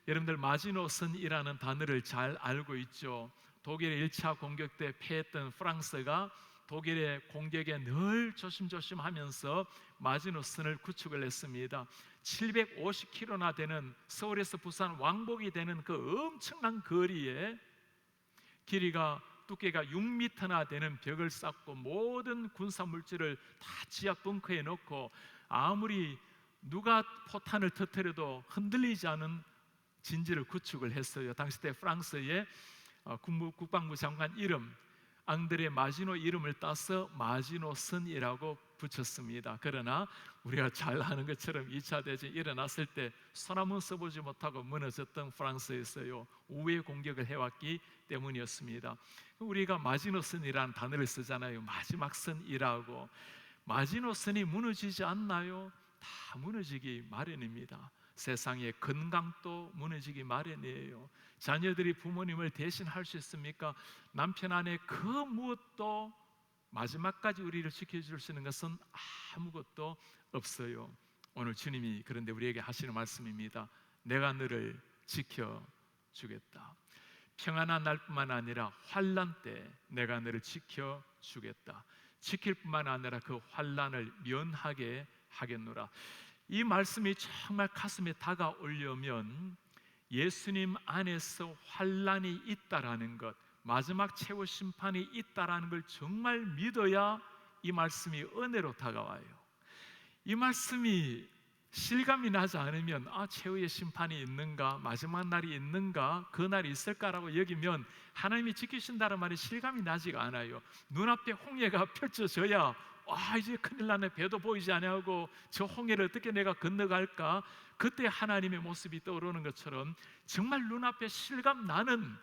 여러분들 마지노선이라는 단어를 잘 알고 있죠. 독일의 1차 공격 때 패했던 프랑스가 독일의 공격에 늘 조심조심하면서 마지노선을 구축을 했습니다. 750km나 되는, 서울에서 부산 왕복이 되는 그 엄청난 거리에 길이가, 두께가 6m나 되는 벽을 쌓고 모든 군사 물질을 다 지하 벙커에 넣고 아무리 누가 포탄을 터뜨려도 흔들리지 않은 진지를 구축을 했어요. 당시 때 프랑스의 국방부 장관 이름, 앙드레 마지노 이름을 따서 마지노선이라고 붙였습니다. 그러나 우리가 잘 아는 것처럼 2차 대전이 일어났을 때 손 한번 써보지 못하고 무너졌던 프랑스에서요, 우회 공격을 해왔기 때문이었습니다. 우리가 마지노선이라는 단어를 쓰잖아요. 마지막 선이라고. 마지노선이 무너지지 않나요? 다 무너지기 마련입니다. 세상의 건강도 무너지기 마련이에요. 자녀들이 부모님을 대신할 수 있습니까? 남편 아내 그 무엇도 마지막까지 우리를 지켜줄 수 있는 것은 아무것도 없어요. 오늘 주님이 그런데 우리에게 하시는 말씀입니다. 내가 너를 지켜주겠다. 평안한 날뿐만 아니라 환난 때 내가 너를 지켜주겠다. 지킬 뿐만 아니라 그 환난을 면하게 하겠노라. 이 말씀이 정말 가슴에 다가오려면 예수님 안에서 환난이 있다라는 것, 마지막 최후 심판이 있다라는 걸 정말 믿어야 이 말씀이 은혜로 다가와요. 이 말씀이 실감이 나지 않으면 최후의 심판이 있는가, 마지막 날이 있는가, 그 날이 있을까라고 여기면 하나님이 지키신다는 말이 실감이 나지가 않아요. 눈앞에 홍해가 펼쳐져야 이제 큰일 나네, 배도 보이지 않냐고 저 홍해를 어떻게 내가 건너갈까, 그때 하나님의 모습이 떠오르는 것처럼 정말 눈앞에 실감 나는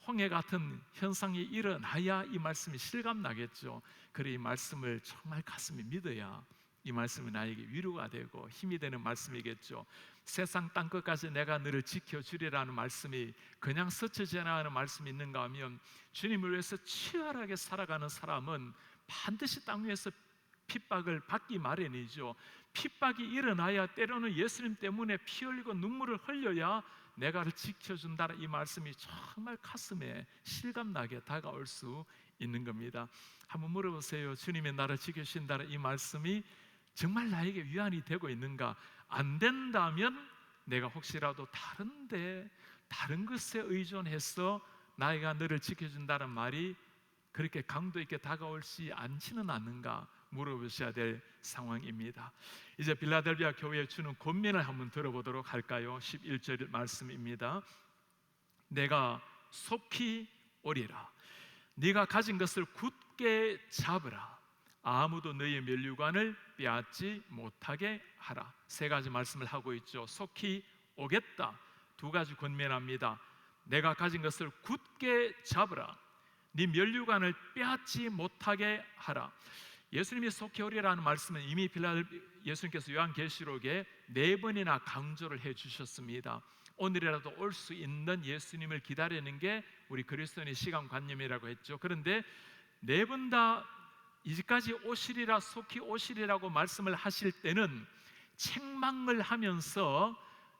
홍해 같은 현상이 일어나야 이 말씀이 실감 나겠죠. 그래 이 말씀을 정말 가슴에 믿어야 이 말씀이 나에게 위로가 되고 힘이 되는 말씀이겠죠. 세상 땅끝까지 내가 너를 지켜주리라는 말씀이 그냥 스쳐 지나가는 말씀이 있는가 하면, 주님을 위해서 치열하게 살아가는 사람은 반드시 땅 위에서 핍박을 받기 마련이죠. 핍박이 일어나야, 때로는 예수님 때문에 피 흘리고 눈물을 흘려야 내가 지켜준다는 이 말씀이 정말 가슴에 실감나게 다가올 수 있는 겁니다. 한번 물어보세요. 주님이 나를 지켜주신다는 이 말씀이 정말 나에게 위안이 되고 있는가? 안 된다면 내가 혹시라도 다른 것에 의존해서 나이가 너를 지켜준다는 말이 그렇게 강도 있게 다가올지 않지는 않는가 물어보셔야 될 상황입니다. 이제 빌라델비아 교회에 주는 권면을 한번 들어보도록 할까요? 11절 말씀입니다. 내가 속히 오리라. 네가 가진 것을 굳게 잡으라. 아무도 너의 면류관을 빼앗지 못하게 하라. 세 가지 말씀을 하고 있죠. 속히 오겠다. 두 가지 권면합니다. 내가 가진 것을 굳게 잡으라. 네 면류관을 빼앗지 못하게 하라. 예수님이 속히 오리라는 말씀은 이미 예수님께서 요한계시록에 4번이나 강조를 해주셨습니다. 오늘이라도 올 수 있는 예수님을 기다리는 게 우리 그리스도인의 시간관념이라고 했죠. 그런데 4번 다 이제까지 오시리라, 속히 오시리라고 말씀을 하실 때는 책망을 하면서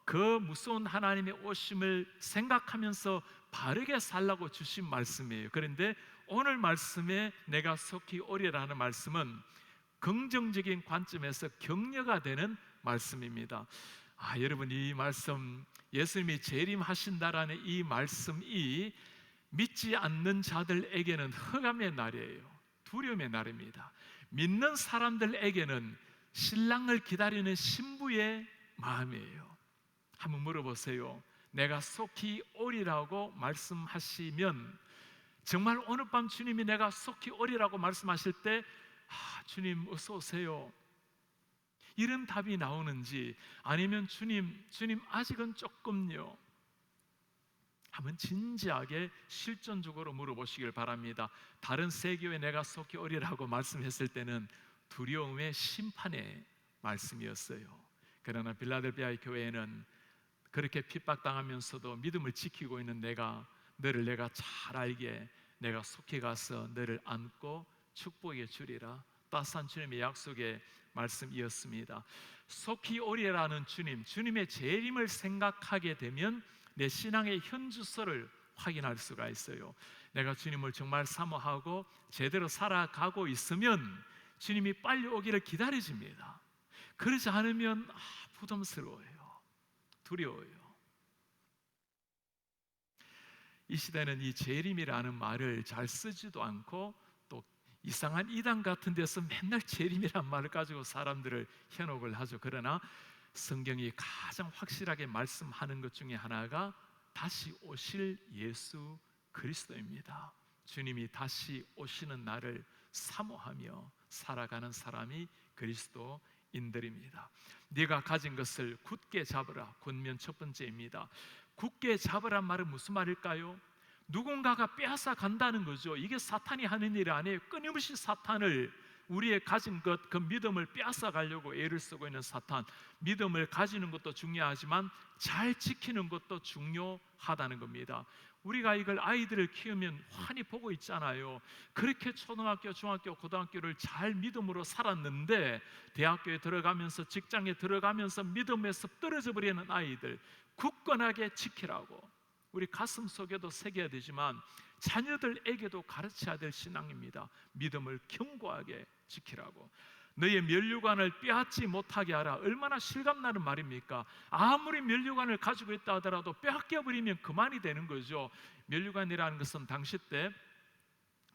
그 무서운 하나님의 오심을 생각하면서 바르게 살라고 주신 말씀이에요. 그런데 오늘 말씀에 내가 속히 오리라는 말씀은 긍정적인 관점에서 격려가 되는 말씀입니다. 여러분, 이 말씀, 예수님이 재림하신다라는 이 말씀이 믿지 않는 자들에게는 흑암의 날이에요. 두려움의 날입니다. 믿는 사람들에게는 신랑을 기다리는 신부의 마음이에요. 한번 물어보세요. 내가 속히 오리라고 말씀하시면, 정말 오늘 밤 주님이 내가 속히 오리라고 말씀하실 때 주님 어서 오세요, 이런 답이 나오는지, 아니면 주님 아직은 조금요, 한번 진지하게 실존적으로 물어보시길 바랍니다. 다른 세교에 내가 속히 오리라고 말씀했을 때는 두려움의 심판의 말씀이었어요. 그러나 빌라델비아의 교회에는 그렇게 핍박당하면서도 믿음을 지키고 있는 너를 내가 잘 알게 내가 속히 가서 너를 안고 축복해 주리라. 따스한 주님의 약속의 말씀이었습니다. 속히 오리라는 주님의 재림을 생각하게 되면 내 신앙의 현주소를 확인할 수가 있어요. 내가 주님을 정말 사모하고 제대로 살아가고 있으면 주님이 빨리 오기를 기다려집니다. 그러지 않으면 부담스러워요, 두려워요. 이 시대는 이 재림이라는 말을 잘 쓰지도 않고 또 이상한 이단 같은 데서 맨날 재림이란 말을 가지고 사람들을 현혹을 하죠. 그러나 성경이 가장 확실하게 말씀하는 것 중에 하나가 다시 오실 예수 그리스도입니다. 주님이 다시 오시는 날을 사모하며 살아가는 사람이 그리스도인들입니다. 네가 가진 것을 굳게 잡으라. 권면 첫 번째입니다. 굳게 잡으란 말은 무슨 말일까요? 누군가가 빼앗아 간다는 거죠. 이게 사탄이 하는 일 아니에요. 끊임없이 사탄을 우리의 가진 것, 그 믿음을 빼앗아 가려고 애를 쓰고 있는 사탄. 믿음을 가지는 것도 중요하지만 잘 지키는 것도 중요하다는 겁니다. 우리가 이걸 아이들을 키우면 환히 보고 있잖아요. 그렇게 초등학교, 중학교, 고등학교를 잘 믿음으로 살았는데 대학교에 들어가면서, 직장에 들어가면서 믿음에서 떨어져 버리는 아이들, 굳건하게 지키라고 우리 가슴 속에도 새겨야 되지만 자녀들에게도 가르쳐야 될 신앙입니다. 믿음을 견고하게 지키라고. 너의 면류관을 빼앗지 못하게 하라. 얼마나 실감나는 말입니까? 아무리 면류관을 가지고 있다 하더라도 빼앗겨버리면 그만이 되는 거죠. 면류관이라는 것은 당시 때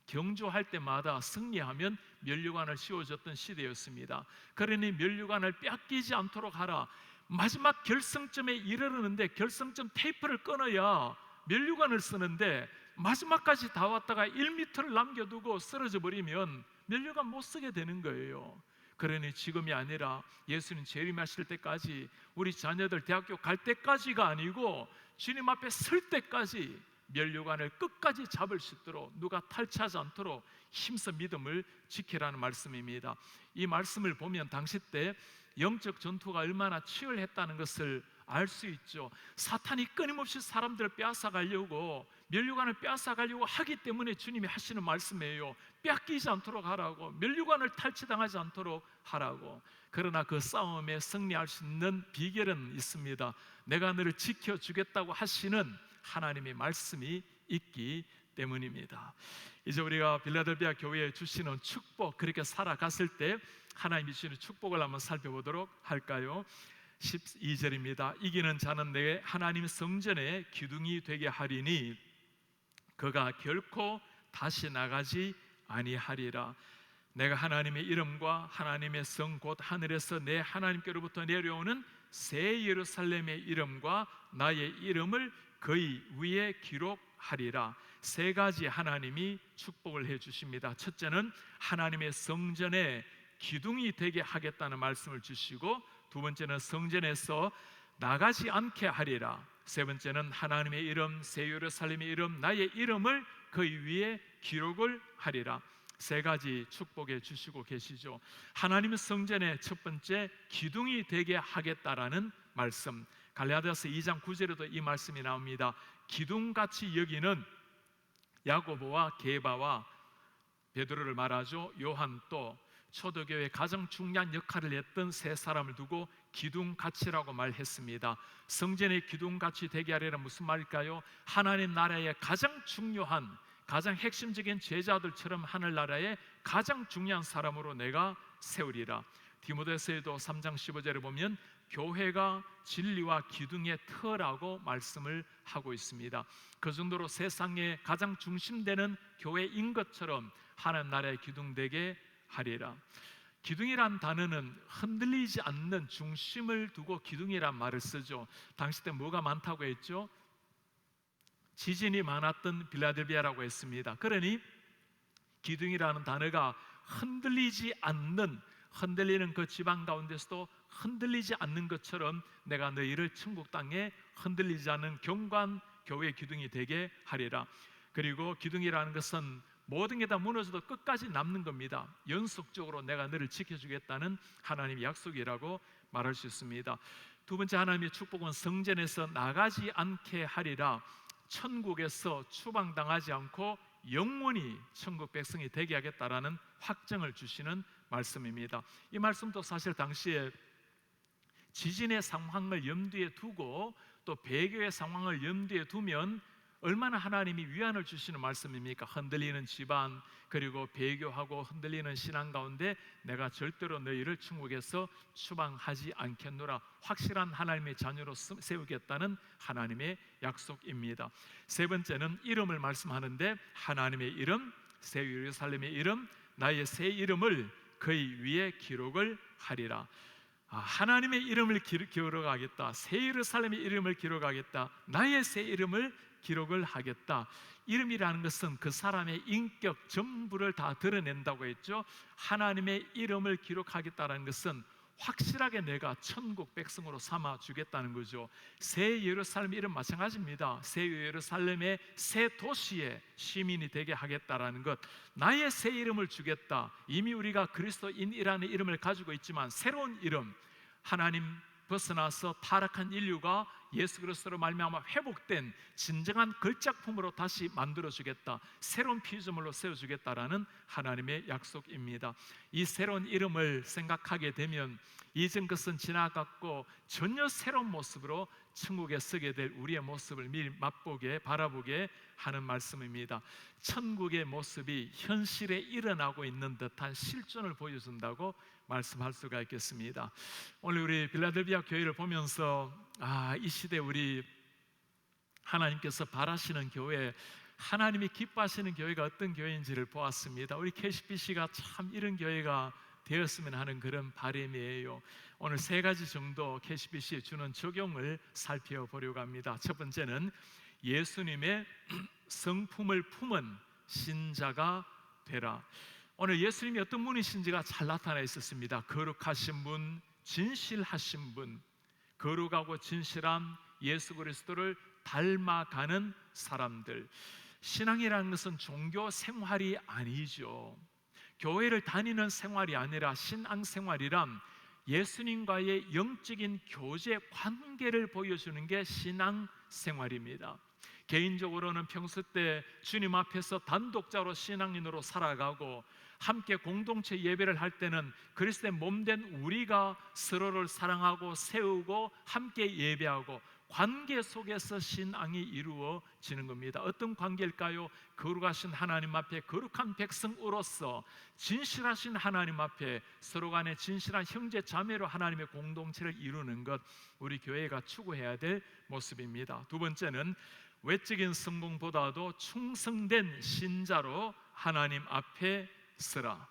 경주할 때마다 승리하면 면류관을 씌워줬던 시대였습니다. 그러니 면류관을 빼앗기지 않도록 하라. 마지막 결승점에 이르르는데 결승점 테이프를 끊어야 면류관을 쓰는데 마지막까지 다 왔다가 1m를 남겨두고 쓰러져 버리면 면류관 못 쓰게 되는 거예요. 그러니 지금이 아니라 예수님 재림하실 때까지, 우리 자녀들 대학교 갈 때까지가 아니고 주님 앞에 설 때까지 면류관을 끝까지 잡을 수 있도록, 누가 탈취하지 않도록 힘써 믿음을 지키라는 말씀입니다. 이 말씀을 보면 당시 때 영적 전투가 얼마나 치열했다는 것을 알 수 있죠. 사탄이 끊임없이 사람들을 빼앗아 가려고, 면류관을 빼앗아 가려고 하기 때문에 주님이 하시는 말씀이에요. 빼앗기지 않도록 하라고, 면류관을 탈취당하지 않도록 하라고. 그러나 그 싸움에 승리할 수 있는 비결은 있습니다. 내가 너를 지켜주겠다고 하시는 하나님의 말씀이 있기 때문입니다. 이제 우리가 빌라델비아 교회에 주시는 축복, 그렇게 살아갔을 때 하나님이 주시는 축복을 한번 살펴보도록 할까요? 12절입니다. 이기는 자는 내 하나님 성전의 기둥이 되게 하리니 그가 결코 다시 나가지 아니하리라. 내가 하나님의 이름과 하나님의 성 곧 하늘에서 내 하나님께로부터 내려오는 새 예루살렘의 이름과 나의 이름을 그의 위에 기록하리라. 세 가지 하나님이 축복을 해주십니다. 첫째는 하나님의 성전의 기둥이 되게 하겠다는 말씀을 주시고, 두 번째는 성전에서 나가지 않게 하리라. 세 번째는 하나님의 이름, 새 예루살렘의 이름, 나의 이름을 그 위에 기록을 하리라. 세 가지 축복해 주시고 계시죠. 하나님의 성전의 첫 번째 기둥이 되게 하겠다라는 말씀, 갈라디아서 2장 9절에도 이 말씀이 나옵니다. 기둥같이 여기는 야고보와 게바와 베드로를 말하죠. 요한 또 초대교회의 가장 중요한 역할을 했던 세 사람을 두고 기둥같이라고 말했습니다. 성전의 기둥같이 되게 하리라 무슨 말일까요? 하나님 나라의 가장 중요한, 가장 핵심적인 제자들처럼 하늘나라의 가장 중요한 사람으로 내가 세우리라. 디모데서에도 3장 15절에 보면 교회가 진리와 기둥의 터라고 말씀을 하고 있습니다. 그 정도로 세상의 가장 중심되는 교회인 것처럼 하나님 나라의 기둥 되게 하리라. 기둥이란 단어는 흔들리지 않는 중심을 두고 기둥이란 말을 쓰죠. 당시 때 뭐가 많다고 했죠? 지진이 많았던 빌라델비아라고 했습니다. 그러니 기둥이라는 단어가 흔들리지 않는, 흔들리는 그 지방 가운데서도 흔들리지 않는 것처럼 내가 너희를 천국 땅에 흔들리지 않는 경관 교회의 기둥이 되게 하리라. 그리고 기둥이라는 것은 모든 게 다 무너져도 끝까지 남는 겁니다. 연속적으로 내가 너를 지켜주겠다는 하나님의 약속이라고 말할 수 있습니다. 두 번째 하나님의 축복은 성전에서 나가지 않게 하리라. 천국에서 추방당하지 않고 영원히 천국 백성이 되게 하겠다라는 확정을 주시는 말씀입니다. 이 말씀도 사실 당시에 지진의 상황을 염두에 두고 또 배교의 상황을 염두에 두면 얼마나 하나님이 위안을 주시는 말씀입니까? 흔들리는 집안, 그리고 배교하고 흔들리는 신앙 가운데 내가 절대로 너희를 천국에서 추방하지 않겠노라, 확실한 하나님의 자녀로 세우겠다는 하나님의 약속입니다. 세 번째는 이름을 말씀하는데 하나님의 이름, 새 예루살렘의 이름, 나의 새 이름을 그의 위에 기록을 하리라. 하나님의 이름을 기록하겠다, 새 예루살렘의 이름을 기록하겠다, 나의 새 이름을 기록을 하겠다. 이름이라는 것은 그 사람의 인격 전부를 다 드러낸다고 했죠. 하나님의 이름을 기록하겠다는 것은 확실하게 내가 천국 백성으로 삼아 주겠다는 거죠. 새 예루살렘 이름 마찬가지입니다. 새 예루살렘의 새 도시의 시민이 되게 하겠다라는 것, 나의 새 이름을 주겠다. 이미 우리가 그리스도인이라는 이름을 가지고 있지만 새로운 이름, 하나님 벗어나서 타락한 인류가 예수 그리스도로 말미암아 회복된 진정한 걸작품으로 다시 만들어주겠다, 새로운 피조물로 세워주겠다라는 하나님의 약속입니다. 이 새로운 이름을 생각하게 되면 이전 것은 지나갔고 전혀 새로운 모습으로 천국에 서게 될 우리의 모습을 미리 맛보게 바라보게 하는 말씀입니다. 천국의 모습이 현실에 일어나고 있는 듯한 실존을 보여준다고 말씀할 수가 있겠습니다. 오늘 우리 빌라델비아 교회를 보면서 이 시대 우리 하나님께서 바라시는 교회, 하나님이 기뻐하시는 교회가 어떤 교회인지를 보았습니다. 우리 KCBC가 참 이런 교회가 되었으면 하는 그런 바람이에요. 오늘 세 가지 정도 KCBC에 주는 적용을 살펴보려고 합니다. 첫 번째는 예수님의 성품을 품은 신자가 되라. 오늘 예수님이 어떤 분이신지가 잘 나타나 있었습니다. 거룩하신 분, 진실하신 분, 거룩하고 진실한 예수 그리스도를 닮아가는 사람들. 신앙이라는 것은 종교 생활이 아니죠. 교회를 다니는 생활이 아니라 신앙생활이란 예수님과의 영적인 교제 관계를 보여주는 게 신앙생활입니다. 개인적으로는 평소 때 주님 앞에서 단독자로 신앙인으로 살아가고 함께 공동체 예배를 할 때는 그리스도의 몸된 우리가 서로를 사랑하고 세우고 함께 예배하고 관계 속에서 신앙이 이루어지는 겁니다. 어떤 관계일까요? 거룩하신 하나님 앞에 거룩한 백성으로서 진실하신 하나님 앞에 서로 간에 진실한 형제 자매로 하나님의 공동체를 이루는 것, 우리 교회가 추구해야 될 모습입니다. 두 번째는 외적인 성공보다도 충성된 신자로 하나님 앞에 서라.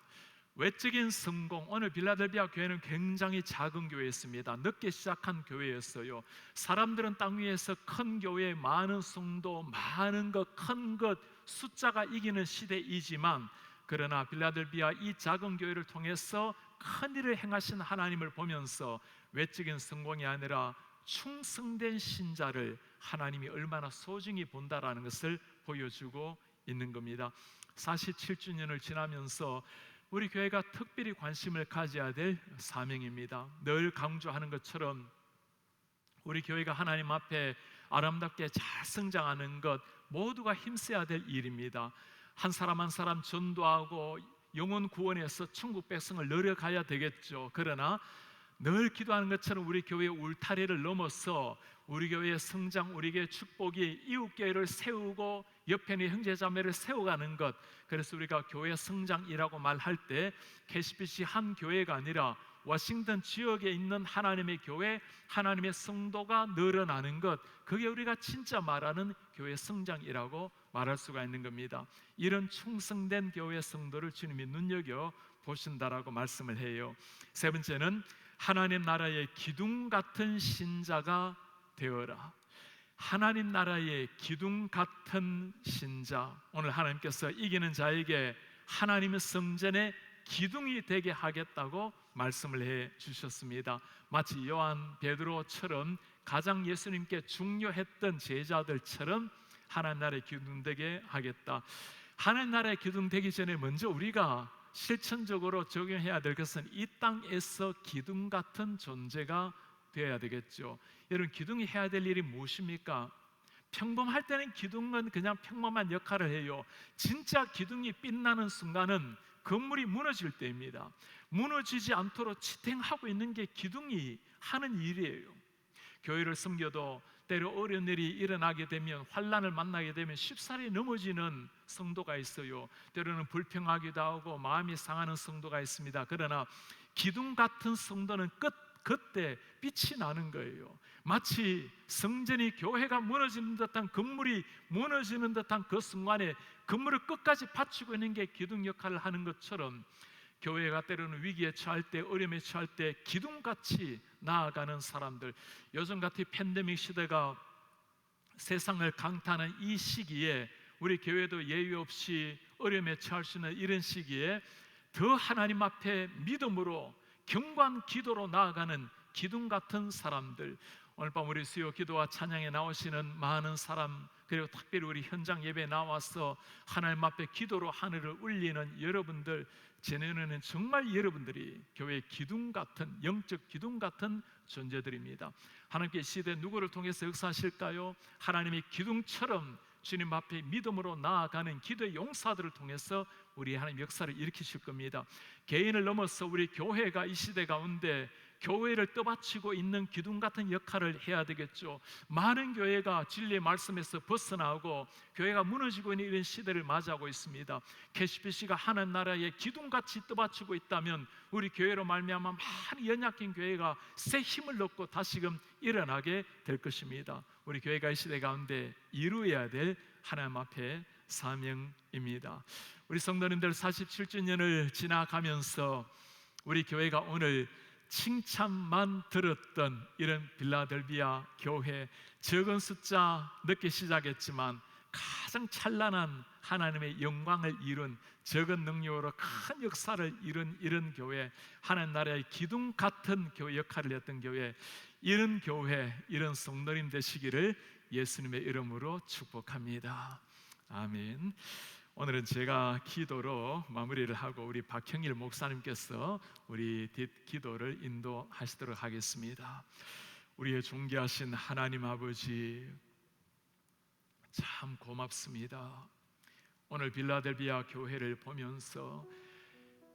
외적인 성공, 오늘 빌라델비아 교회는 굉장히 작은 교회였습니다. 늦게 시작한 교회였어요. 사람들은 땅 위에서 큰 교회, 많은 성도, 많은 것, 큰 것, 숫자가 이기는 시대이지만, 그러나 빌라델비아 이 작은 교회를 통해서 큰 일을 행하신 하나님을 보면서 외적인 성공이 아니라 충성된 신자를 하나님이 얼마나 소중히 본다라는 것을 보여주고 있는 겁니다. 47주년을 지나면서 우리 교회가 특별히 관심을 가져야 될 사명입니다. 늘 강조하는 것처럼 우리 교회가 하나님 앞에 아름답게 잘 성장하는 것, 모두가 힘써야 될 일입니다. 한 사람 한 사람 전도하고 영혼 구원해서 천국 백성을 늘어가야 되겠죠. 그러나 늘 기도하는 것처럼 우리 교회의 울타리를 넘어서 우리 교회의 성장, 우리 교회의 축복이 이웃교회를 세우고 옆에 있는 형제자매를 세워가는 것, 그래서 우리가 교회 성장이라고 말할 때 KCBC 한 교회가 아니라 워싱턴 지역에 있는 하나님의 교회, 하나님의 성도가 늘어나는 것, 그게 우리가 진짜 말하는 교회 성장이라고 말할 수가 있는 겁니다. 이런 충성된 교회 성도를 주님이 눈여겨 보신다라고 말씀을 해요. 세 번째는 하나님 나라의 기둥 같은 신자가 되어라. 하나님 나라의 기둥 같은 신자, 오늘 하나님께서 이기는 자에게 하나님의 성전의 기둥이 되게 하겠다고 말씀을 해 주셨습니다. 마치 요한, 베드로처럼 가장 예수님께 중요했던 제자들처럼 하나님 나라의 기둥 되게 하겠다. 하나님 나라의 기둥 되기 전에 먼저 우리가 실천적으로 적용해야 될 것은 이 땅에서 기둥 같은 존재가 되어야 되겠죠. 여러분, 기둥이 해야 될 일이 무엇입니까? 평범할 때는 기둥은 그냥 평범한 역할을 해요. 진짜 기둥이 빛나는 순간은 건물이 무너질 때입니다. 무너지지 않도록 지탱하고 있는 게 기둥이 하는 일이에요. 교회를 섬겨도 때로 어려운 일이 일어나게 되면, 환난을 만나게 되면 쉽사리 넘어지는 성도가 있어요. 때로는 불평하기도 하고 마음이 상하는 성도가 있습니다. 그러나 기둥 같은 성도는 그때 빛이 나는 거예요. 마치 성전이, 교회가 무너지는 듯한, 건물이 무너지는 듯한 그 순간에 건물을 끝까지 받치고 있는 게 기둥 역할을 하는 것처럼, 교회가 때로는 위기에 처할 때, 어려움에 처할 때 기둥같이 나아가는 사람들. 요즘 같은 팬데믹 시대가 세상을 강타하는 이 시기에 우리 교회도 예외 없이 어려움에 처할 수 있는 이런 시기에 더 하나님 앞에 믿음으로 경고한 기도로 나아가는 기둥 같은 사람들, 오늘 밤 우리 수요 기도와 찬양에 나오시는 많은 사람, 그리고 특별히 우리 현장 예배에 나와서 하나님 앞에 기도로 하늘을 울리는 여러분들, 제 눈에는 정말 여러분들이 교회의 기둥 같은, 영적 기둥 같은 존재들입니다. 하나님께 이 시대 누구를 통해서 역사하실까요? 하나님의 기둥처럼 주님 앞에 믿음으로 나아가는 기도의 용사들을 통해서 우리 하나님 역사를 일으키실 겁니다. 개인을 넘어서 우리 교회가 이 시대 가운데 교회를 떠받치고 있는 기둥 같은 역할을 해야 되겠죠. 많은 교회가 진리의 말씀에서 벗어나고 교회가 무너지고 있는 이런 시대를 맞이하고 있습니다. KCBC가 하나님 나라의 기둥같이 떠받치고 있다면 우리 교회로 말미암아 많은 연약한 교회가 새 힘을 얻고 다시금 일어나게 될 것입니다. 우리 교회가 이 시대 가운데 이루어야 될 하나님 앞에 사명입니다. 우리 성도님들 47주년을 지나가면서 우리 교회가 오늘 칭찬만 들었던 이런 빌라델비아 교회, 적은 숫자 늦게 시작했지만 가장 찬란한 하나님의 영광을 이룬, 적은 능력으로 큰 역사를 이룬 이런 교회, 하나님 나라의 기둥 같은 교회 역할을 했던 교회, 이런 교회, 이런 성도님 되시기를 예수님의 이름으로 축복합니다. 아멘. 오늘은 제가 기도로 마무리를 하고 우리 박형일 목사님께서 우리 뒷기도를 인도하시도록 하겠습니다. 우리의 존귀하신 하나님 아버지, 참 고맙습니다. 오늘 빌라델비아 교회를 보면서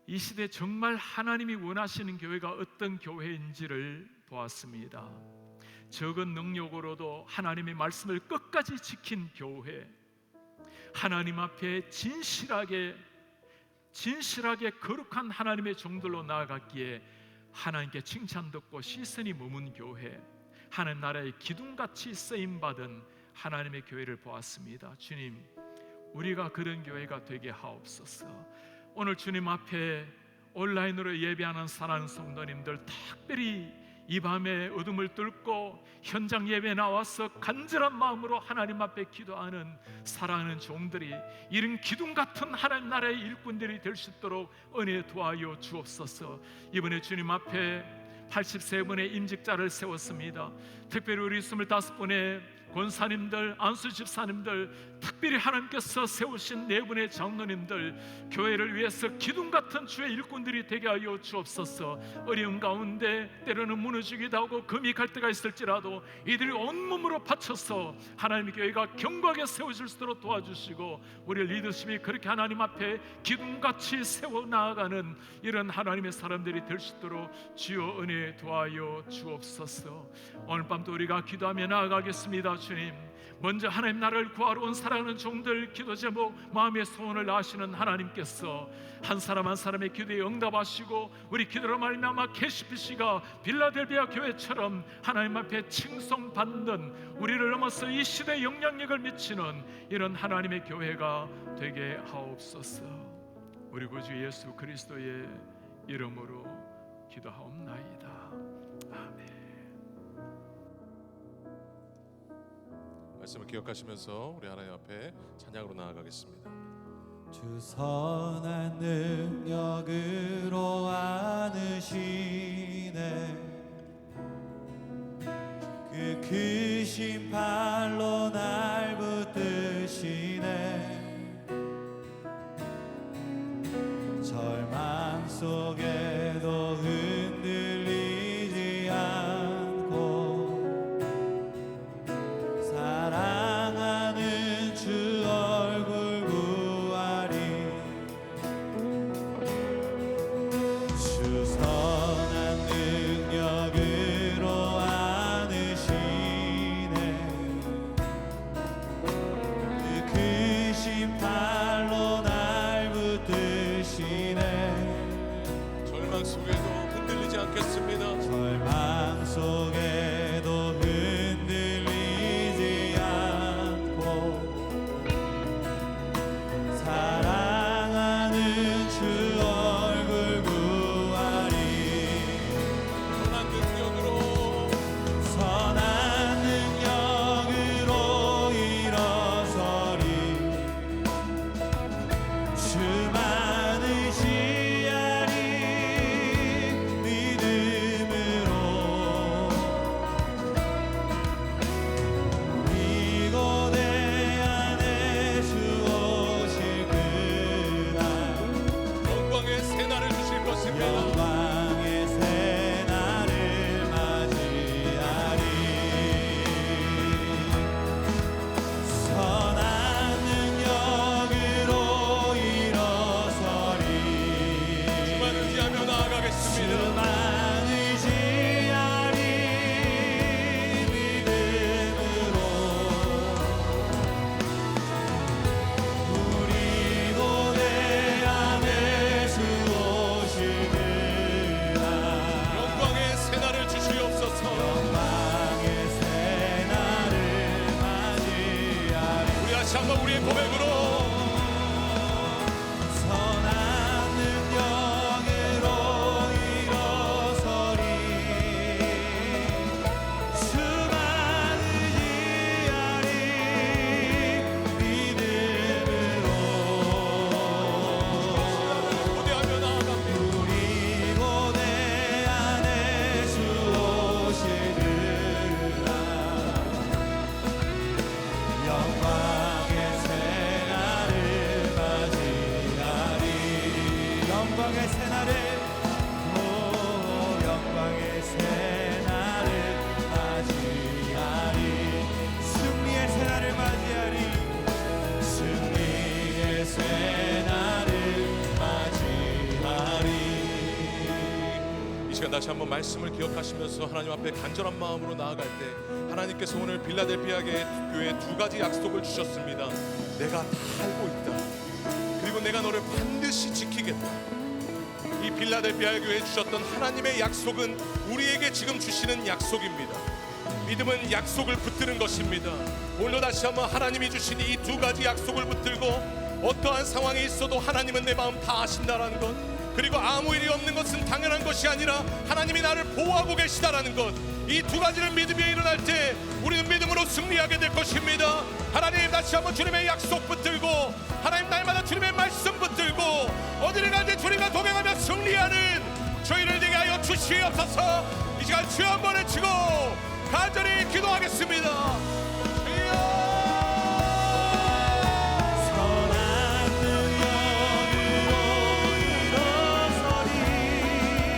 이 시대 정말 하나님이 원하시는 교회가 어떤 교회인지를 보았습니다. 적은 능력으로도 하나님의 말씀을 끝까지 지킨 교회, 하나님 앞에 진실하게 거룩한 하나님의 종들로 나아갔기에 하나님께 칭찬 듣고 시선이 머문 교회, 하나님 나라의 기둥같이 쓰임받은 하나님의 교회를 보았습니다. 주님, 우리가 그런 교회가 되게 하옵소서. 오늘 주님 앞에 온라인으로 예배하는 사랑하는 성도님들, 특별히 이 밤에 어둠을 뚫고 현장 예배에 나와서 간절한 마음으로 하나님 앞에 기도하는 사랑하는 종들이 이런 기둥 같은 하나님 나라의 일꾼들이 될 수 있도록 은혜 도와여 주옵소서. 이번에 주님 앞에 83분의 임직자를 세웠습니다. 특별히 우리 25분의 권사님들, 안수 집사님들, 특별히 하나님께서 세우신 4분의 장로님들, 교회를 위해서 기둥 같은 주의 일꾼들이 되게 하여 주옵소서. 어려운 가운데 때로는 무너지기도 하고 금이 갈 때가 있을지라도 이들이 온몸으로 바쳐서 하나님의 교회가 견고하게 세워질 수 있도록 도와주시고, 우리 리더십이 그렇게 하나님 앞에 기둥같이 세워나가는 이런 하나님의 사람들이 될 수 있도록 주여 은혜 도와여 주옵소서. 오늘 밤도 우리가 기도하며 나아가겠습니다. 주님, 먼저 하나님 나라를 구하러 온 사랑하는 종들 기도 제목, 마음의 소원을 아시는 하나님께서 한 사람 한 사람의 기도에 응답하시고 우리 기도로 말미암아 KCBC가 빌라델비아 교회처럼 하나님 앞에 칭송받는, 우리를 넘어서 이 시대에 영향력을 미치는 이런 하나님의 교회가 되게 하옵소서. 우리 구주 예수 그리스도의 이름으로 기도하옵나이다. 아멘. 말씀을 기억하시면서 우리 하나님 앞에 찬양으로 나아가겠습니다. 주 선한 능력으로 안으시네, 그 크신 팔로 날 붙드시네. 절망 속에도 흔들리지 않고 사랑하는 주 얼굴 구하리. 주 선한 능력으로 안으시네, 그 크신 팔로 날 붙드시네. 절망 속에도 흔들리지 않겠습니다. 절망 속에도 흔들리지 않고 사랑하는 주 얼굴 구하리. 선한 능력으로 일어서리. 주만을 지하리. 네 다시 한번 우리의 고백으로 선한 능력으로 일어서리 수많은 이하리 믿음으로 고대하며 나아갑니다. 우리 고대 안에 주 오시느라 영광의 새날을 맞이하리 영광의 새날을 영광의 새날을 맞이하리 승리의 새날을 맞이하리 승리의 새날을 맞이하리 이 시간 다시 한번 말씀을 기억하시면서 하나님 앞에 간절한 마음으로 나아갈 때 하나님께서 오늘 빌라델피아 교회에 두 가지 약속을 주셨습니다. 내가 다 알고 있다. 그리고 내가 너를 반드시 지키겠다. 이 빌라델피아 교회에 주셨던 하나님의 약속은 우리에게 지금 주시는 약속입니다. 믿음은 약속을 붙드는 것입니다. 오늘도 다시 한번 하나님이 주신 이 두 가지 약속을 붙들고 어떠한 상황이 있어도 하나님은 내 마음 다 아신다라는 것, 그리고 아무 일이 없는 것은 당연한 것이 아니라 하나님이 나를 보호하고 계시다라는 것, 이 두 가지를 믿음이 일어날 때 우리는 믿음으로 승리하게 될 것입니다. 하나님 다시 한번 주님의 약속 붙들고 하나님 날마다 주님의 말씀 붙들고 어디를 갈 때 주님과 동행하며 승리하는 저희를 되게 하여 주시옵소서. 이 시간 주여 한번 외치고 간절히 기도하겠습니다. 선한 능력으로 일어서리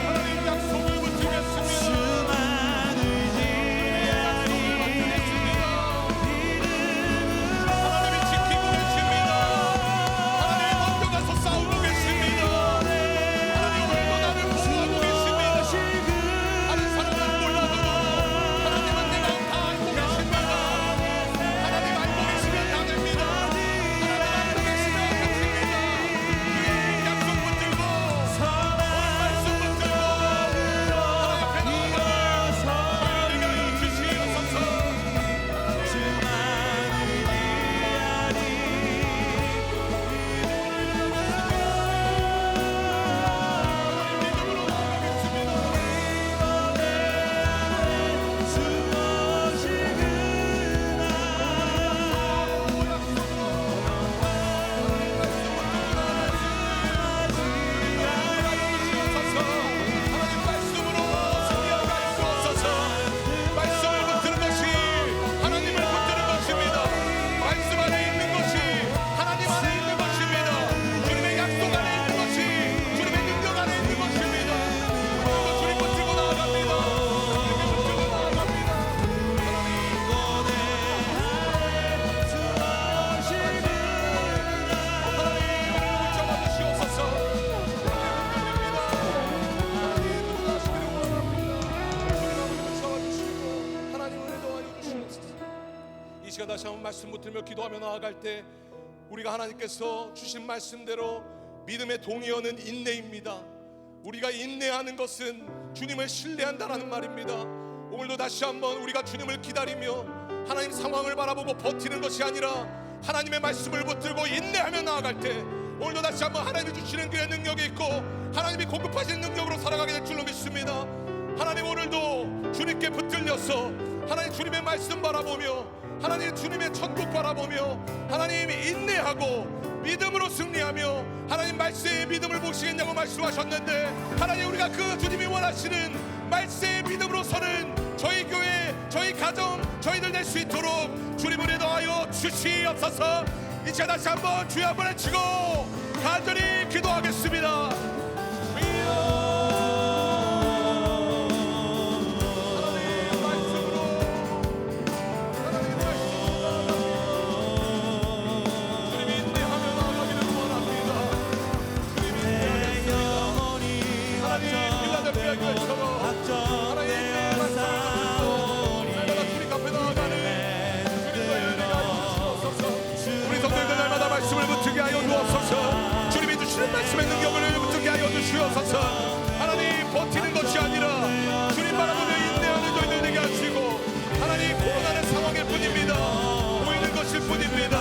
하나님 약속을 붙들겠습니다. 수많은 이하리 믿음으로 하나님이 지키고 계십니다. 하나님이 먼저 가서 싸우고 계십니다. 하나님 오늘도 나를 보호하고 계십니다. 다른 사람은 몰라도 하나님은 내 마음 다 알고 계십니다. 하나님 알고 계시면 다 됩니다. 하나님 알고 계시면 끝입니다. 주의 약속 붙들고 오늘 말씀 붙들고 하나님 앞에 나아가며 저희를 위하여 주시옵소서. 믿음으로 나아가겠습니다. 하나님 말씀으로 승리할 수 없어서 말씀을 붙드는 것이 하나님을 붙드는 것입니다. 말씀 안에 있는 것이 하나님 안에 있는 것입니다. 주님의 약속 안에 있는 것이 주님의 능력 안에 있는 것입니다. 그리고 주님 붙들고 나아갑니다. 주님께 붙들고 나아갑니다. 하나님 오늘 붙잡아 주시옵소서. 이 시간 다시 한번 말씀 붙들며 기도하며 나아갈 때 우리가 하나님께서 주신 말씀대로 믿음의 동의어는 인내입니다. 우리가 인내하는 것은 주님을 신뢰한다라는 말입니다. 오늘도 다시 한번 우리가 주님을 기다리며 하나님 상황을 바라보고 버티는 것이 아니라 하나님의 말씀을 붙들고 인내하며 나아갈 때 오늘도 다시 한번 하나님이 주시는 그의 능력이 있고 하나님이 공급하시는 능력으로 살아가게 될 줄로 믿습니다. 하나님 오늘도 주님께 붙들려서 하나님 주님의 말씀 바라보며 하나님 주님의 천국 바라보며 하나님 인내하고 믿음으로 승리하며 하나님 말씀의 믿음을 보시겠냐고 말씀하셨는데 하나님 우리가 그 주님이 원하시는 말씀의 믿음으로 서는 저희 교회 저희 가정 저희들 될 수 있도록 주님을 인도하여 주시옵소서. 이제 다시 한번 주여 한번 외치고 간절히 기도하겠습니다. 주님이 주시는 말씀의 능력을 붙들게 하여 주시옵소서. 하나님 버티는 것이 아니라 주님 바라보며 인내하는 저희들 되게 하시고 하나님 고난의 상황일 뿐입니다. 보이는 것일 뿐입니다.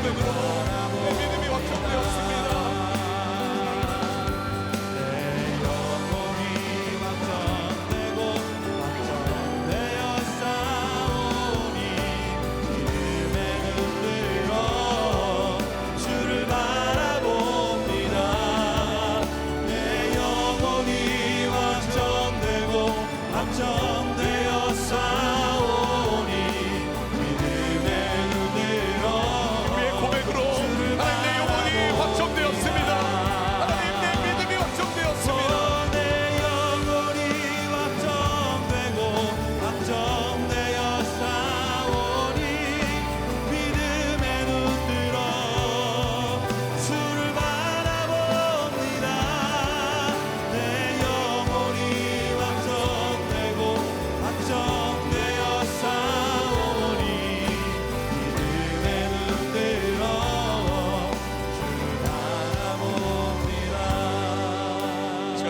고백으로 내 믿음이 확정되었습니다.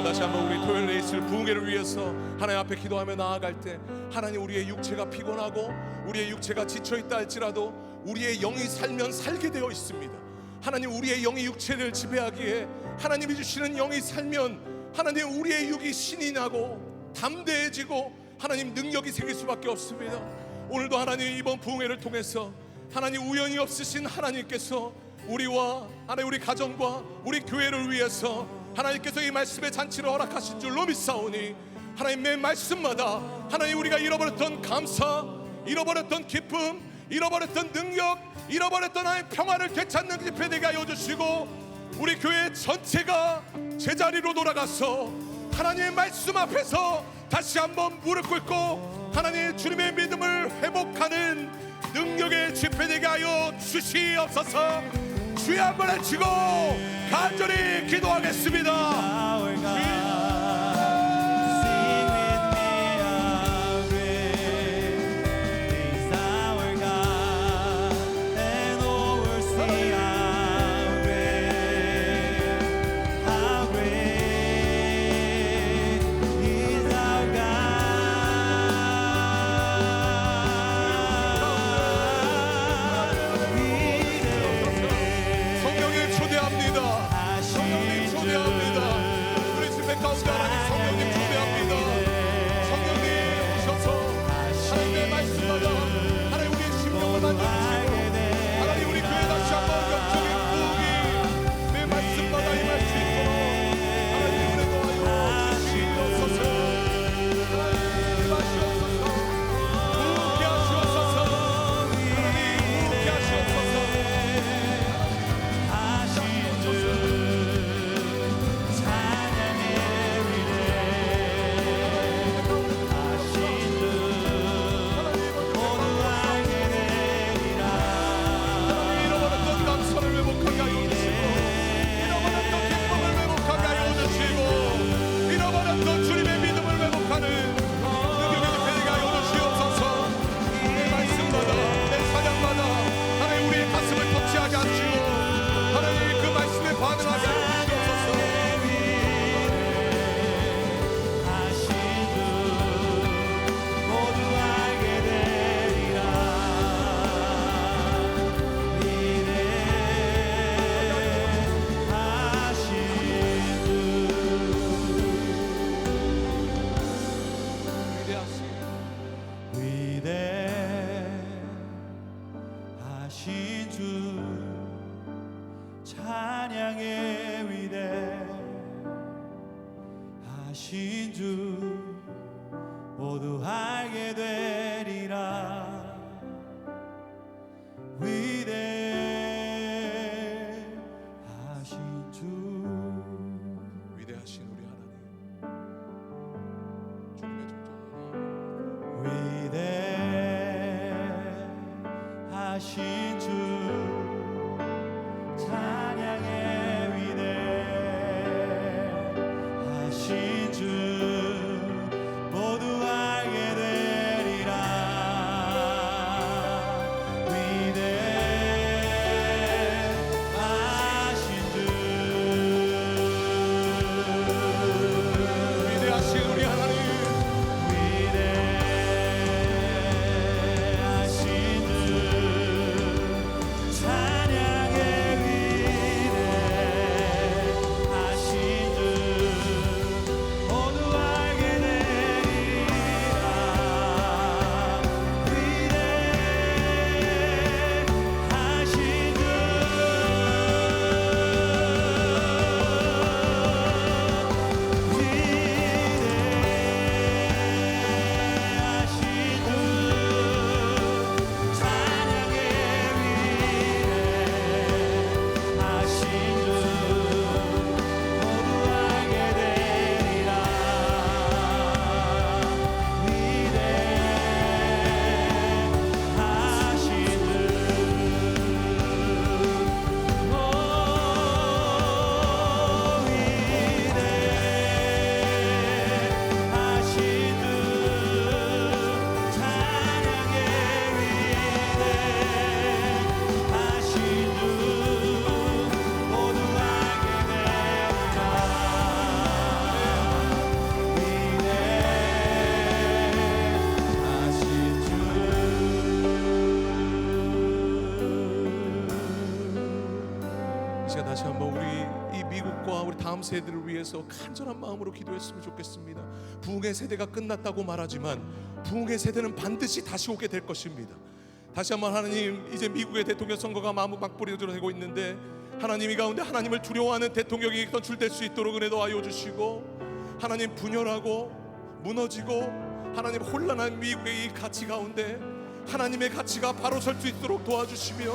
다시 한번 우리 토요일 레이스를 부흥회를 위해서 하나님 앞에 기도하며 나아갈 때, 하나님 우리의 육체가 피곤하고 우리의 육체가 지쳐있다 할지라도 우리의 영이 살면 살게 되어 있습니다. 하나님 우리의 영이 육체를 지배하기에 하나님이 주시는 영이 살면 하나님 우리의 육이 신이 나고 담대해지고 하나님 능력이 생길 수밖에 없습니다. 오늘도 하나님 이번 부흥회를 통해서 하나님 우연히 없으신 하나님께서 우리와 하나님 우리 가정과 우리 교회를 위해서 하나님께서 이 말씀의 잔치를 허락하신 줄로 믿사오니 하나님 매 말씀마다 하나님 우리가 잃어버렸던 감사, 잃어버렸던 기쁨, 잃어버렸던 능력, 잃어버렸던 하나님 평화를 되찾는 집회 되게 하여 주시고 우리 교회 전체가 제자리로 돌아가서 하나님의 말씀 앞에서 다시 한번 무릎 꿇고 하나님 주님의 믿음을 회복하는 능력의 집회 되게 하여 주시옵소서. 주여 한번 외치고 간절히 기도하겠습니다. 하신 주 모두 알게 되리라. 위대하신 주, 위대하신 우리 하나님, 주님의 종종 위대하신 주, 찬양의 위대하신 주 모두 알게 되리라. 위대하신 주, 위대하신 우리 하나님, 위대하신 주, 제가 다시 한번 우리 이 미국과 우리 다음 세대를 위해서 간절한 마음으로 기도했으면 좋겠습니다. 부흥의 세대가 끝났다고 말하지만 부흥의 세대는 반드시 다시 오게 될 것입니다. 다시 한번 하나님, 이제 미국의 대통령 선거가 막부리로 되고 있는데 하나님, 이 가운데 하나님을 두려워하는 대통령이 선출될 수 있도록 은혜 도와여 주시고, 하나님 분열하고 무너지고 하나님 혼란한 미국의 이 가치 가운데 하나님의 가치가 바로 설 수 있도록 도와주시며,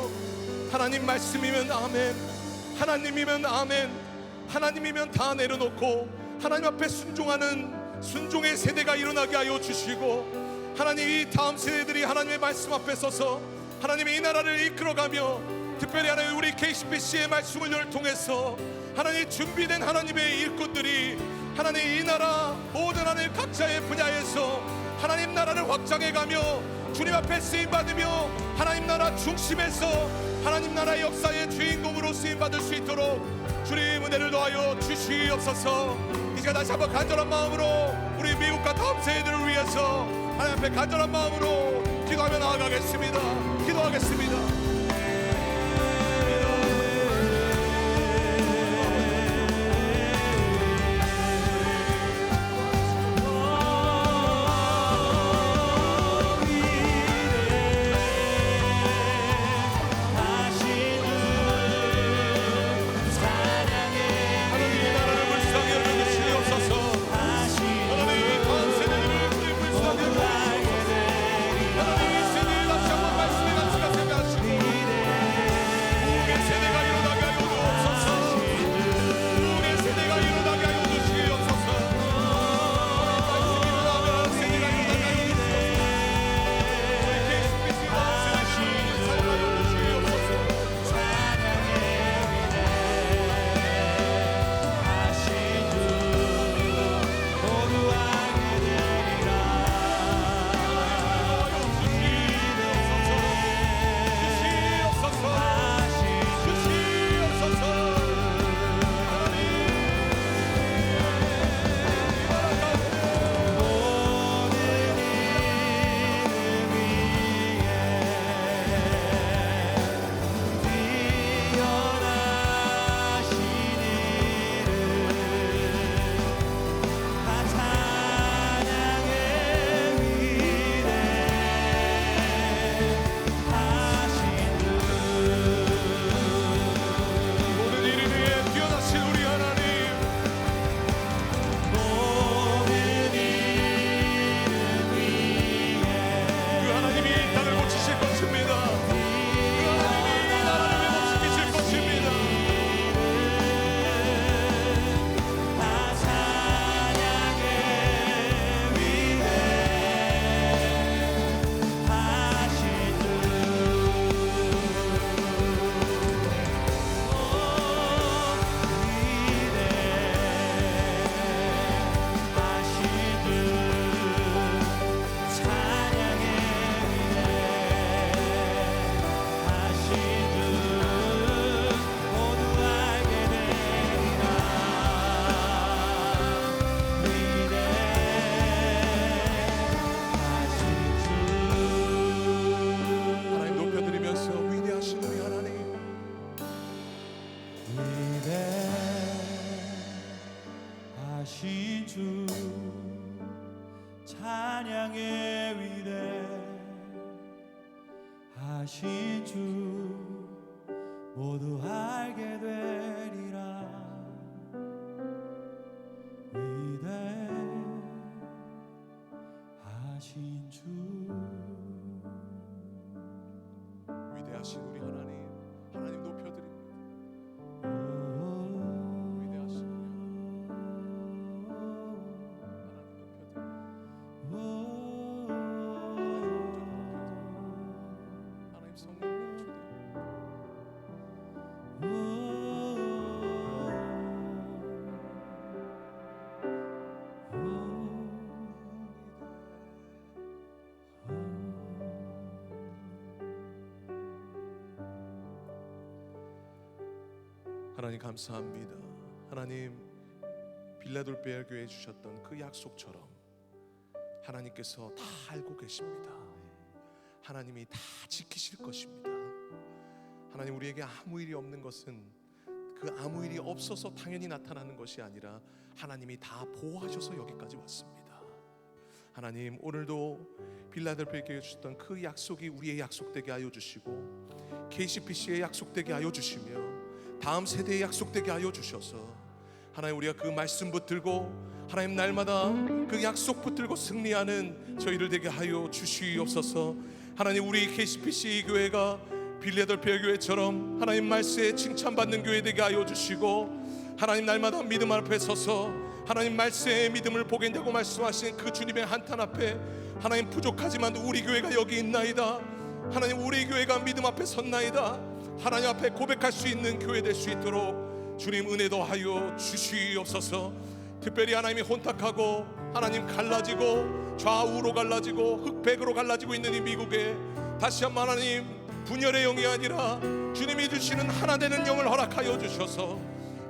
하나님 말씀이면 아멘, 하나님이면 아멘, 하나님이면 다 내려놓고 하나님 앞에 순종하는 순종의 세대가 일어나게 하여 주시고, 하나님 이 다음 세대들이 하나님의 말씀 앞에 서서 하나님의 이 나라를 이끌어가며, 특별히 하나님 우리 KCBC의 말씀을 통해서 하나님 준비된 하나님의 일꾼들이 하나님 이 나라 모든 하나님 각자의 분야에서 하나님 나라를 확장해가며 주님 앞에 쓰임받으며 하나님 나라 중심에서 하나님 나라의 역사의 주인공으로 쓰임받을 수 있도록 주님 은혜를 더하여 주시옵소서. 이제 다시 한번 간절한 마음으로 우리 미국과 다음 세대들을 위해서 하나님 앞에 간절한 마음으로 기도하며 나아가겠습니다. 기도하겠습니다. 위대하신 주, 찬양의 위대하신 주, 모두 알게 되리라. 위대하신 주, 위대하신 우리 하나님, 하나님 높여드립니다. 하나님 감사합니다. 하나님 빌라돌베아 교회에 주셨던 그 약속처럼 하나님께서 다 알고 계십니다. 하나님이 다 지키실 것입니다. 하나님, 우리에게 아무 일이 없는 것은 그 아무 일이 없어서 당연히 나타나는 것이 아니라 하나님이 다 보호하셔서 여기까지 왔습니다. 하나님, 오늘도 빌라델피아에게 주셨던 그 약속이 우리의 약속되게 하여 주시고 KCPC의 약속되게 하여 주시며 다음 세대의 약속되게 하여 주셔서 하나님, 우리가 그 말씀 붙들고 하나님 날마다 그 약속 붙들고 승리하는 저희들 되게 하여 주시옵소서. 하나님, 우리 KCPC 교회가 빌라델피아 교회처럼 하나님 말씀에 칭찬받는 교회 되게 하여 주시고 하나님 날마다 믿음 앞에 서서 하나님 말씀의 믿음을 보게 된다고 말씀하신 그 주님의 한탄 앞에 하나님, 부족하지만 우리 교회가 여기 있나이다. 하나님, 우리 교회가 믿음 앞에 섰나이다. 하나님 앞에 고백할 수 있는 교회 될 수 있도록 주님 은혜도 하여 주시옵소서. 특별히 하나님이 혼탁하고 하나님 갈라지고 좌우로 갈라지고 흑백으로 갈라지고 있는 이 미국에 다시 한번 하나님 분열의 영이 아니라 주님이 주시는 하나 되는 영을 허락하여 주셔서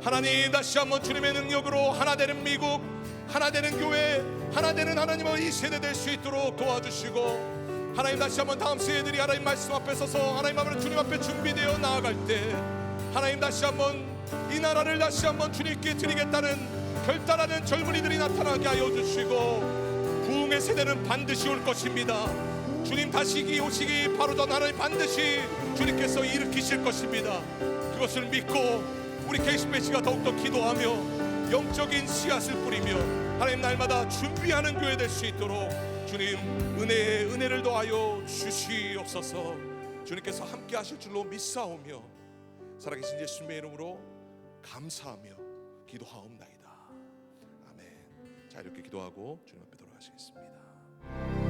하나님, 다시 한번 주님의 능력으로 하나 되는 미국, 하나 되는 교회, 하나 되는 하나님의 이 세대 될 수 있도록 도와주시고 하나님, 다시 한번 다음 세대들이 하나님 말씀 앞에 서서 하나님 앞에 주님 앞에 준비되어 나아갈 때 하나님, 다시 한번 이 나라를 다시 한번 주님께 드리겠다는 결단하는 젊은이들이 나타나게 하여 주시고 부흥의 세대는 반드시 올 것입니다. 주님 다시 오시기 바로 전 하나님 반드시 주님께서 일으키실 것입니다. 그것을 믿고 우리 KCPC가 더욱더 기도하며 영적인 씨앗을 뿌리며 하나님 날마다 준비하는 교회 될 수 있도록 주님 은혜를 더하여 주시옵소서. 주님께서 함께 하실 줄로 믿사오며 살아계신 예수님의 이름으로 감사하며 기도하옵나이다. 아멘. 자, 이렇게 기도하고 주님 앞에 돌아가시겠습니다.